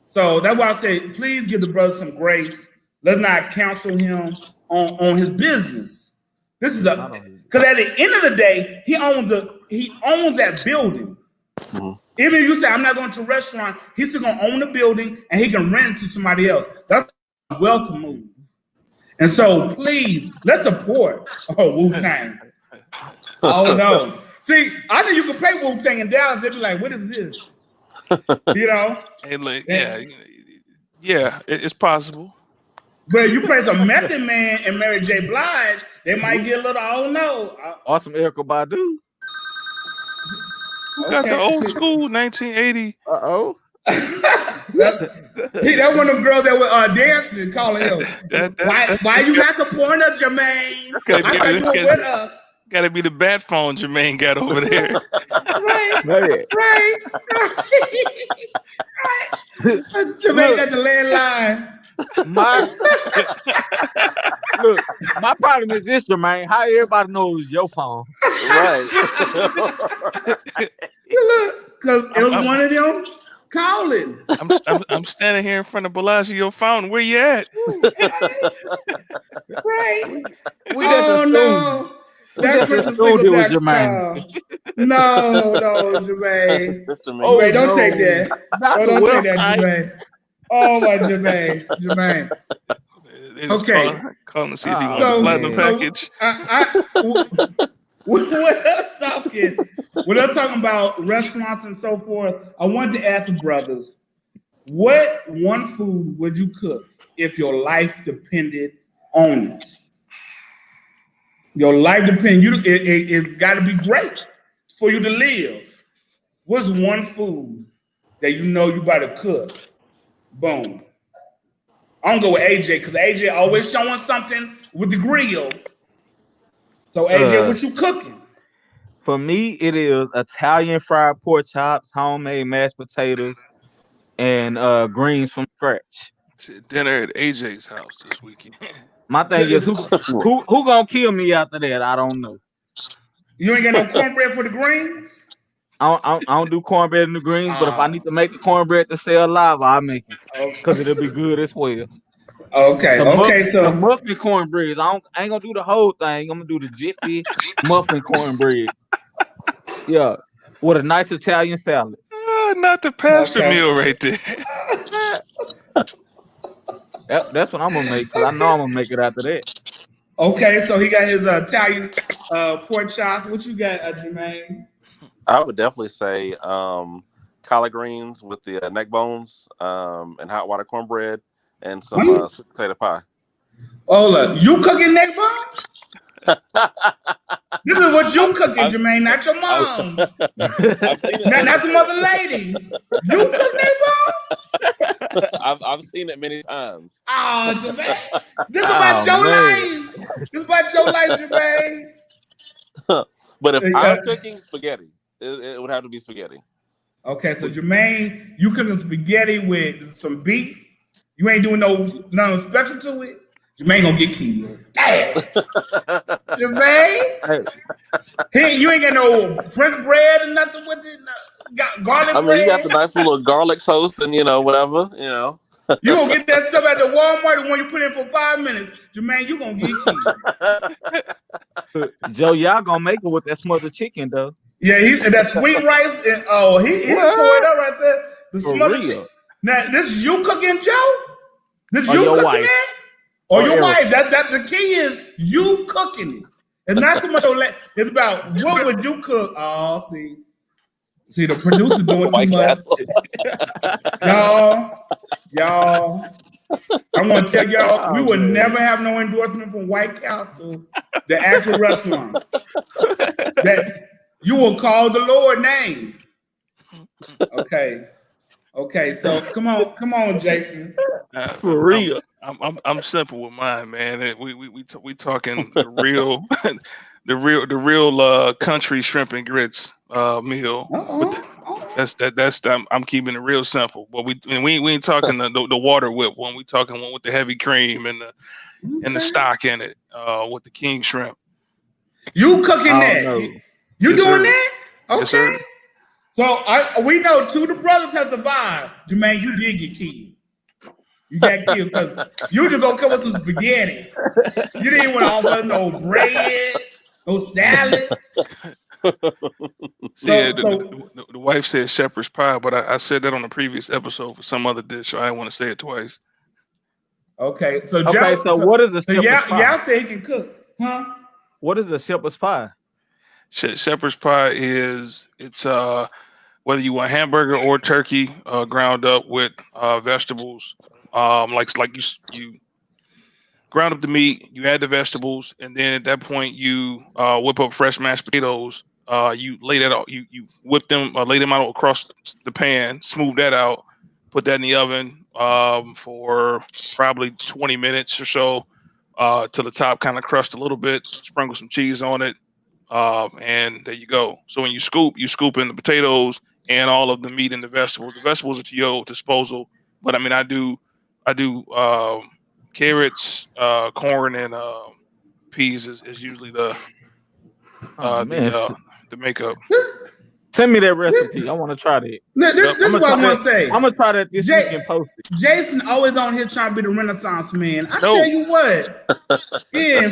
Speaker 2: So that's why I say, please give the brother some grace. Let's not counsel him on his business. This is because at the end of the day, he owns that building. Mm-hmm. Even if you say I'm not going to a restaurant, he's still gonna own the building and he can rent it to somebody else. That's a wealth move. And so please let's support Wu-Tang. Oh no. See, I think you could play Wu-Tang in Dallas, they'd be like, what is this?
Speaker 1: Yeah, it's possible.
Speaker 2: But you play some Method Man and Mary J. Blige, they might get a little, I don't know.
Speaker 4: Awesome Erykah Badu.
Speaker 1: You got the old school 1980.
Speaker 4: Uh-oh.
Speaker 2: That one of them girls that were dancing, calling him. Why you got to point us, Jermaine? I thought you were with us.
Speaker 1: Gotta be the bat phone Jermaine got over there.
Speaker 2: Right. Jermaine got the landline.
Speaker 4: My problem is this, Jermaine. How everybody knows your phone?
Speaker 5: Right.
Speaker 2: Because it was one of them calling.
Speaker 1: I'm standing here in front of Bellagio Fountain. Where you at?
Speaker 2: Right. No. That's what
Speaker 4: Jermaine.
Speaker 2: No, Jermaine. Jermaine, don't take that. Don't take that, Jermaine. Oh my Jermaine. Okay.
Speaker 1: Calling to see if he won the platinum package.
Speaker 2: When us talking about restaurants and so forth, I wanted to ask the brothers, what one food would you cook if your life depended on it? Your life depends. It's got to be great for you to live. What's one food that you know you about to cook? Boom. I'm gonna go with AJ because AJ always showing something with the grill. So AJ, what you cooking?
Speaker 4: For me, it is Italian fried pork chops, homemade mashed potatoes, and greens from scratch.
Speaker 1: Dinner at AJ's house this weekend.
Speaker 4: My thing is, who gonna kill me after that? I don't know.
Speaker 2: You ain't got no cornbread for the greens?
Speaker 4: I don't do cornbread in the greens, but if I need to make the cornbread to stay alive, I'll make it because it'll be good as well.
Speaker 2: Okay, so
Speaker 4: the muffin cornbread. I ain't gonna do the whole thing. I'm gonna do the Jiffy muffin cornbread. Yeah, with a nice Italian salad.
Speaker 1: Not the pastor meal right there.
Speaker 4: That's what I'm gonna make. Cause I know I'm gonna make it after that.
Speaker 2: Okay, so he got his Italian pork chops. What you got, Jermaine?
Speaker 5: I would definitely say collard greens with the neck bones and hot water cornbread and some sweet potato pie.
Speaker 2: Hold up, you cooking neck bones? This is what you cooking, Jermaine, not your mom. Not some other lady. You cook neck bones?
Speaker 5: I've seen it many times.
Speaker 2: Oh, Jermaine. This is about your life. This is about your life, Jermaine.
Speaker 5: But if I'm cooking spaghetti, it would have to be spaghetti.
Speaker 2: Okay, so Jermaine, you cooking spaghetti with some beef? You ain't doing nothing special to it? Jermaine gonna get killed. Damn. Jermaine, hey, you ain't got no French bread or nothing with it. Garlic bread.
Speaker 5: You got the nice little garlic toast and whatever.
Speaker 2: You gonna get that stuff at the Walmart, the one you put in for 5 minutes. Jermaine, you gonna get killed.
Speaker 4: Joe, y'all gonna make it with that smothered chicken though.
Speaker 2: Yeah, that sweet rice and he tore it up right there. The smothered chicken. Now this is you cooking, Joe? This you cooking
Speaker 4: wife.
Speaker 2: that? Or your wife. That the key is you cooking it. It's not so much it's about what would you cook. Oh, see the producer doing too much. Y'all. I'm gonna tell y'all, we would never have no endorsement from White Castle, the actual restaurant. That you will call the Lord name. Okay, so come on, Jason.
Speaker 4: For real.
Speaker 1: I'm simple with mine, man. We talking the real country shrimp and grits meal. I'm keeping it real simple. But we ain't talking the water whip one. We talking one with the heavy cream and the stock in it with the king shrimp.
Speaker 2: You cooking that? You
Speaker 1: yes,
Speaker 2: doing
Speaker 1: sir.
Speaker 2: that? Okay.
Speaker 1: Yes, sir.
Speaker 2: So we know two of the brothers have survived. Jermaine, you did get killed. You got killed because you just gonna come with some spaghetti. You didn't want to offer no bread, no salad.
Speaker 1: The wife said shepherd's pie, but I said that on the previous episode for some other dish, so I didn't want to say it twice.
Speaker 2: Okay, so
Speaker 4: what is a shepherd's pie?
Speaker 2: Y'all say he can cook, huh?
Speaker 4: What is a shepherd's pie?
Speaker 1: Shepherd's pie it's whether you want hamburger or turkey ground up with vegetables. Like you ground up the meat, you add the vegetables, and then at that point you whip up fresh mashed potatoes. You lay that out, you whip them, lay them out across the pan, smooth that out, put that in the oven for probably 20 minutes or so till the top kind of crust a little bit. Sprinkle some cheese on it. And there you go. So when you scoop in the potatoes and all of the meat and the vegetables. The vegetables are to your disposal, but I mean, I do carrots, corn, and peas is usually the makeup.
Speaker 4: Send me that recipe. I want to try that.
Speaker 2: This is what I want to say.
Speaker 4: I'm gonna try that this week and post it.
Speaker 2: Jason always on here trying to be the Renaissance man. Tell you what,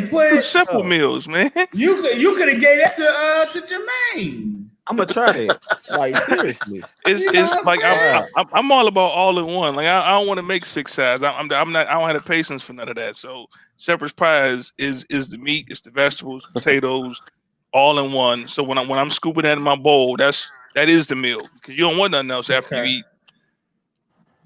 Speaker 2: put
Speaker 1: simple meals, man.
Speaker 2: You could have gave that to Jermaine.
Speaker 4: I'm gonna try that. Like seriously,
Speaker 1: it's like I'm all about all in one. Like I don't want to make 6 sides. I'm not. I don't have the patience for none of that. So shepherd's pie is the meat, it's the vegetables, potatoes, all in one. So when I'm scooping that in my bowl, that is the meal because you don't want nothing else after you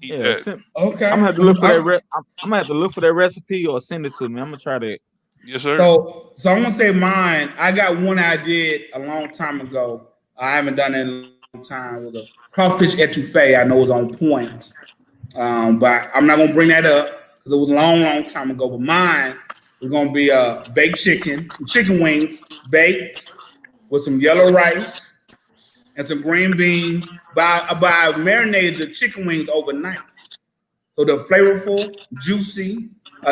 Speaker 1: eat that.
Speaker 2: Okay.
Speaker 4: I'm gonna have to look for that. I'm gonna have to look for that recipe or send it to me. I'm gonna try that.
Speaker 1: Yes, sir.
Speaker 2: So I'm gonna say mine. I got one I did a long time ago. I haven't done it in a long time. With a crawfish etouffee. I know it was on point, but I'm not gonna bring that up because it was a long time ago. But mine is gonna be baked chicken wings, baked with some yellow rice and some green beans. I marinated the chicken wings overnight, so they're flavorful, juicy,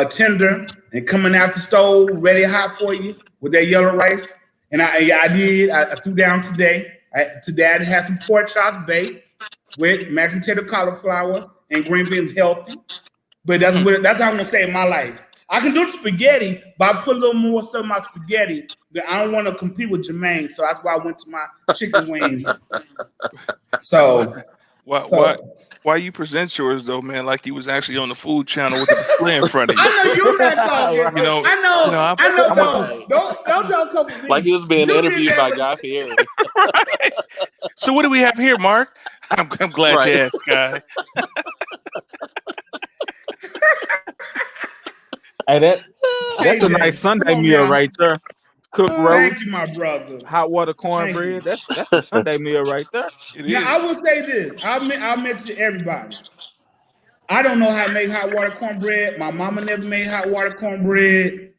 Speaker 2: tender, and coming out the stove, ready hot for you with that yellow rice. And I threw down today. Today I had some pork chops baked with mashed potato, cauliflower, and green beans, healthy. But that's how I'm gonna say in my life. I can do the spaghetti, but I put a little more stuff in my spaghetti. But I don't want to compete with Jermaine, so that's why I went to my chicken wings. So
Speaker 1: why you present yours though, man? Like you was actually on the Food Channel with the display in front of you.
Speaker 2: I know you're not talking.
Speaker 1: You know,
Speaker 2: I know. Don't come with me.
Speaker 5: Like he was being interviewed by Guy Fieri.
Speaker 1: Right. So what do we have here, Mark? I'm glad you asked, Guy.
Speaker 4: Hey, that's a nice Sunday meal right there. Cooked roast.
Speaker 2: Thank you, my brother.
Speaker 4: Hot water cornbread. That's a Sunday meal right there.
Speaker 2: Now I will say this. I'll mention everybody. I don't know how to make hot water cornbread. My mama never made hot water cornbread.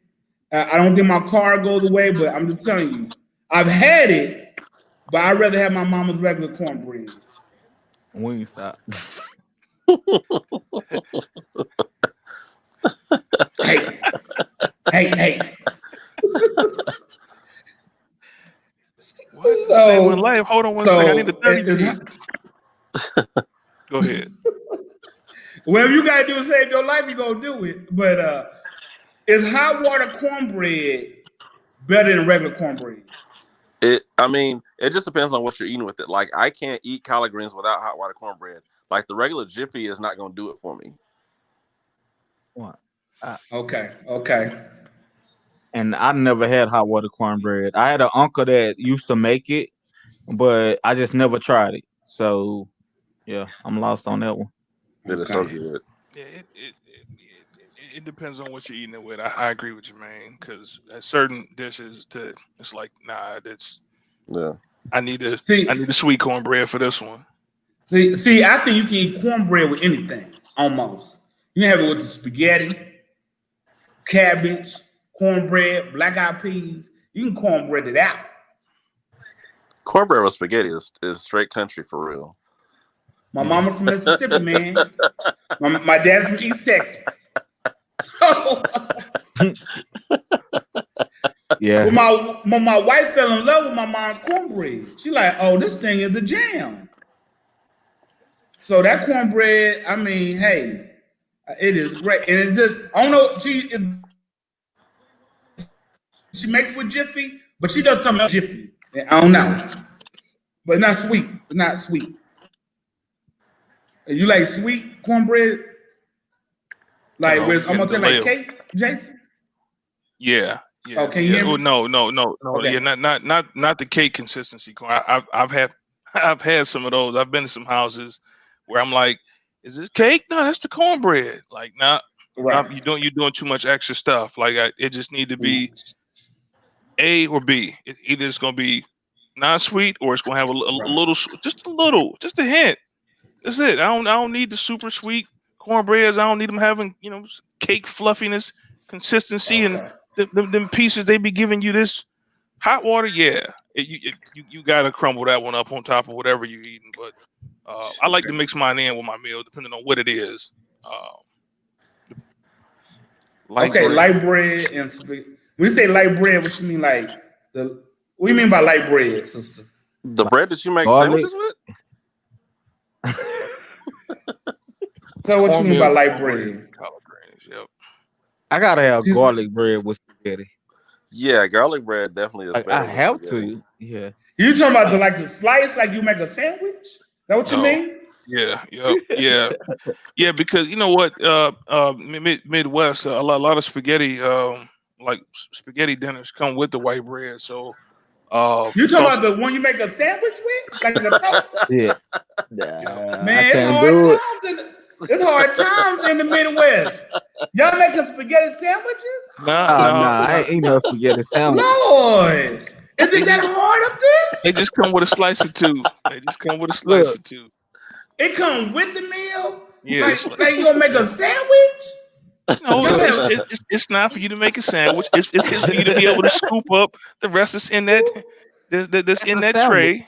Speaker 2: I don't think my car goes away, but I'm just telling you, I've had it, but I'd rather have my mama's regular cornbread.
Speaker 4: Wingstop.
Speaker 2: Hey.
Speaker 1: So, life. Hold on one second. I need the 30 piece. Go ahead.
Speaker 2: Whatever you gotta do to save your life, you gonna do it. But is hot water cornbread better than regular cornbread?
Speaker 5: It just depends on what you're eating with it. Like I can't eat collard greens without hot water cornbread. Like the regular Jiffy is not gonna do it for me.
Speaker 4: What?
Speaker 2: Okay.
Speaker 4: And I never had hot water cornbread. I had an uncle that used to make it, but I just never tried it. So, yeah, I'm lost on that one.
Speaker 5: It is so good.
Speaker 1: Yeah, it depends on what you're eating it with. I agree with Jermaine because certain dishes, it's like I need the sweet cornbread for this one.
Speaker 2: See, I think you can eat cornbread with anything almost. You can have it with the spaghetti, cabbage, cornbread, black eyed peas. You can cornbread it out.
Speaker 5: Cornbread with spaghetti is straight country for real.
Speaker 2: My mama from Mississippi, man. My dad from East Texas. So,
Speaker 4: yeah.
Speaker 2: When my wife fell in love with my mom's cornbread, she like, oh, this thing is a jam. So that cornbread, I mean, hey, it is great, and it's just I don't know. She makes it with Jiffy, but she does something else Jiffy. I don't know, but not sweet. It's not sweet. You like sweet cornbread? Like I'm gonna say like cake, Jason?
Speaker 1: Yeah.
Speaker 2: Oh, can you hear me?
Speaker 1: No.
Speaker 2: Okay.
Speaker 1: Yeah, not the cake consistency corn. I've had some of those. I've been to some houses where I'm like, is this cake? No, that's the cornbread. Like, nah, you're doing too much extra stuff. Like, it just need to be A or B. Either it's gonna be not sweet or it's gonna have a little, just a hint. That's it. I don't need the super sweet cornbreads. I don't need them having cake fluffiness, consistency, and them pieces they be giving you this hot water. Yeah, you gotta crumble that one up on top of whatever you're eating. But I like to mix mine in with my meal depending on what it is.
Speaker 2: Light bread and spaghetti. When you say light bread, what you mean what do you mean by light bread, sister?
Speaker 5: The bread that you make sandwiches with?
Speaker 2: So what you mean by light bread?
Speaker 1: Collard greens, yep.
Speaker 4: I gotta have garlic bread with spaghetti.
Speaker 5: Yeah, garlic bread definitely is better.
Speaker 4: I have to. Yeah.
Speaker 2: You talking about the slice like you make a sandwich? Is that what you mean?
Speaker 1: Yeah, yeah. Because you know what, Midwest, a lot of spaghetti, like spaghetti dinners come with the white bread. So,
Speaker 2: you talking about the one you make a sandwich with, like a toast?
Speaker 4: Yeah.
Speaker 2: Man, it's hard times in the Midwest. Y'all making spaghetti sandwiches?
Speaker 4: Nah, I ain't no spaghetti sandwich.
Speaker 2: Lord, is it that hard up there?
Speaker 1: They just come with a slice or two.
Speaker 2: It come with the meal?
Speaker 1: Yeah.
Speaker 2: Like you gonna make a sandwich?
Speaker 1: No, it's not for you to make a sandwich. It's for you to be able to scoop up the rest that's in that tray.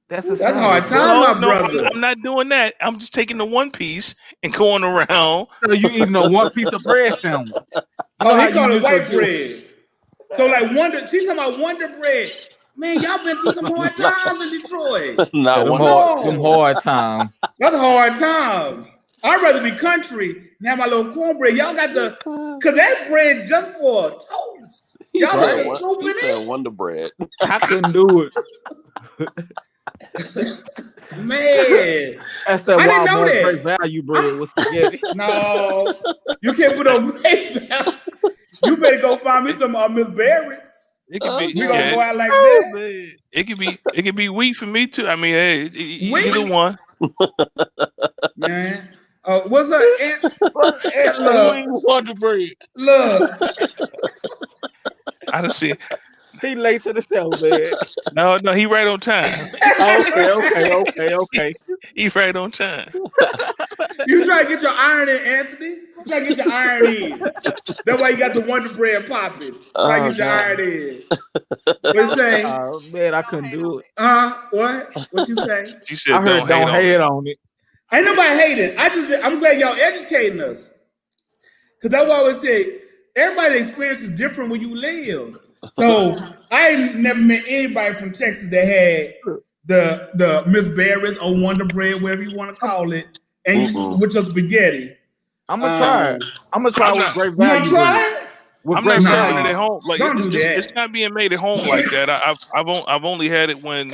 Speaker 2: That's hard time, my brother.
Speaker 1: I'm not doing that. I'm just taking the one piece and going around.
Speaker 4: So you eating a one piece of bread sandwich?
Speaker 2: Oh, he called it white bread. So like she's talking about Wonder Bread. Man, y'all been through some hard times in Detroit.
Speaker 4: Some hard times.
Speaker 2: That's hard times. I'd rather be country and have my little cornbread. Y'all got cause that bread just for toast. Y'all
Speaker 5: said Wonder Bread.
Speaker 4: I couldn't do it.
Speaker 2: Man,
Speaker 4: that's that Walmart Great Value bread with spaghetti.
Speaker 2: No, you can't put on Great Value. You better go find me some Miss Barrett's.
Speaker 1: It could be.
Speaker 2: We gonna go out like that.
Speaker 1: Man. It could be wheat for me too. I mean, hey, either one.
Speaker 2: Man, what's up,
Speaker 4: Wonder Bread.
Speaker 2: Look,
Speaker 1: I don't see.
Speaker 4: He late to the show, man.
Speaker 1: No, he right on time.
Speaker 4: Okay.
Speaker 1: He's right on time.
Speaker 2: You try to get your iron in, Anthony. You try to get your iron in. That's why you got the Wonder Bread popping. Try to get your iron in. What you say?
Speaker 4: Oh man, I couldn't do it.
Speaker 2: What? What you say?
Speaker 1: She said,
Speaker 4: I heard don't hate on it.
Speaker 2: Ain't nobody hating. I'm glad y'all educating us. Because that's why I always say everybody's experience is different when you live. So I ain't never met anybody from Texas that had the Miss Barrett's or Wonder Bread, whatever you want to call it, and with your spaghetti.
Speaker 4: I'm gonna try it. I'm gonna try with Great Value.
Speaker 2: You gonna try it?
Speaker 1: I'm not serving it at home. Like it's not being made at home like that. I've only had it when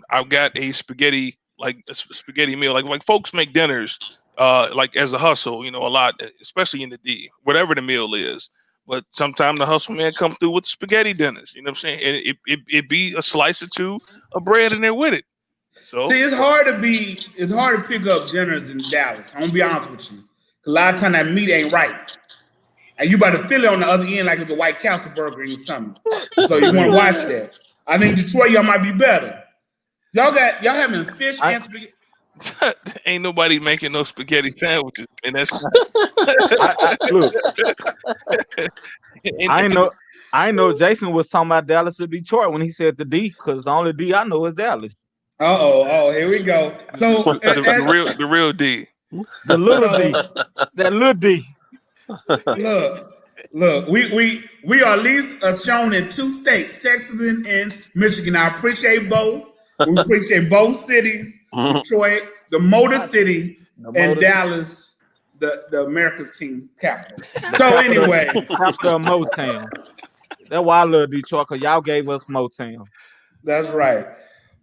Speaker 1: I've got a spaghetti meal. Like folks make dinners like as a hustle, a lot, especially in the D, whatever the meal is. But sometimes the hustle man come through with spaghetti dinners. You know what I'm saying? And it be a slice or two of bread in there with it. So
Speaker 2: see, it's hard to pick up dinners in Dallas. I'm gonna be honest with you. A lot of times that meat ain't right. And you about to feel it on the other end like it's a White Castle burger in your stomach. So you want to watch that. I think Detroit, y'all might be better. Y'all having fish and spaghetti.
Speaker 1: Ain't nobody making no spaghetti sandwiches, and that's
Speaker 4: look. I know Jason was talking about Dallas or Detroit when he said the D, because the only D I know is Dallas.
Speaker 2: Oh, here we go. So
Speaker 1: the real D.
Speaker 4: The little D. That little D.
Speaker 2: Look, we are at least shown in 2 states, Texas and Michigan. I appreciate both. We appreciate both cities, Detroit, the Motor City, and Dallas, the America's team capital. So anyway.
Speaker 4: Capital of Motown. That's why I love Detroit, because y'all gave us Motown.
Speaker 2: That's right.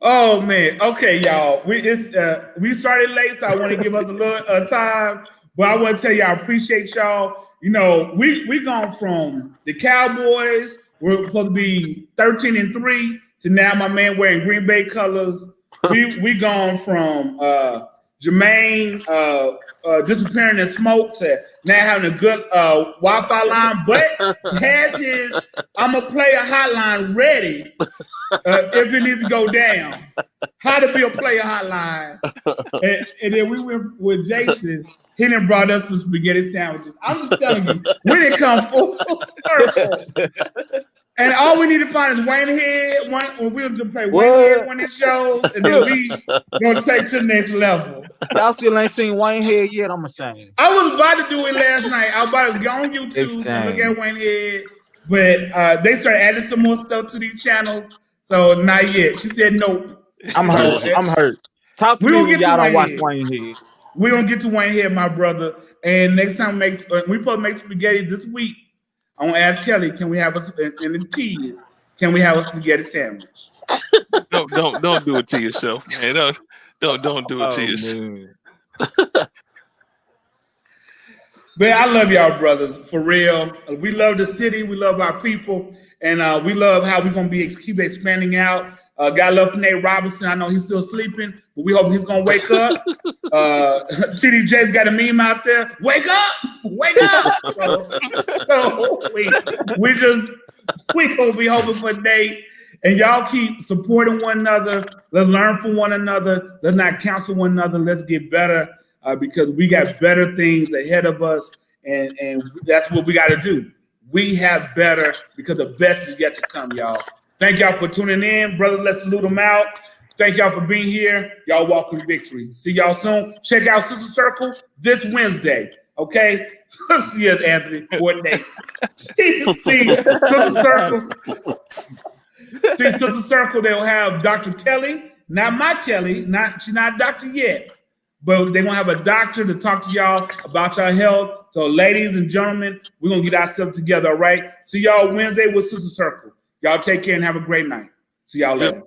Speaker 2: Oh, man. Okay, y'all. We started late, so I want to give us a little time. But I want to tell you, I appreciate y'all. We gone from the Cowboys, we're supposed to be 13-3, to now my man wearing Green Bay colors. We gone from Jermaine disappearing in smoke to now having a good Wi-Fi line, but has his I'm a player hotline ready if it needs to go down. How to be a player hotline. And then we went with Jason. He done brought us some spaghetti sandwiches. I'm just telling you, we didn't come full circle. And all we need to find is Wayne Head. We'll just play Wayne Head one of his shows, and then we gonna take to the next level.
Speaker 4: Y'all still ain't seen Wayne Head yet, I'm ashamed.
Speaker 2: I was about to do it last night. I was about to go on YouTube and look at Wayne Head, but they started adding some more stuff to these channels, so not yet. She said nope.
Speaker 4: I'm hurt. Talk to me when y'all don't watch Wayne Head.
Speaker 2: We don't get to Wayne Head, my brother. And next time we supposed to make spaghetti this week. I want to ask Kelly, can we have us and the kids? Can we have a spaghetti sandwich?
Speaker 1: Don't do it to yourself, man. Don't do it to yourself.
Speaker 2: Man, I love y'all, brothers, for real. We love the city, we love our people, and we love how we're gonna keep expanding out. Got love for Nate Robinson. I know he's still sleeping, but we hope he's gonna wake up. TDJ's got a meme out there. Wake up! Wake up! So we gonna be hoping for Nate. And y'all keep supporting one another. Let's learn from one another. Let's not cancel one another. Let's get better because we got better things ahead of us. And that's what we got to do. We have better because the best is yet to come, y'all. Thank y'all for tuning in. Brothers, let's salute them out. Thank y'all for being here. Y'all walk in victory. See y'all soon. Check out Sister Circle this Wednesday. Okay? See us, Anthony. Coordinate. See Sister Circle. See, Sister Circle, they'll have Dr. Kelly, not my Kelly, she's not a doctor yet, but they're gonna have a doctor to talk to y'all about your health. So, ladies and gentlemen, we're gonna get ourselves together, all right? See y'all Wednesday with Sister Circle. Y'all take care and have a great night. See y'all later.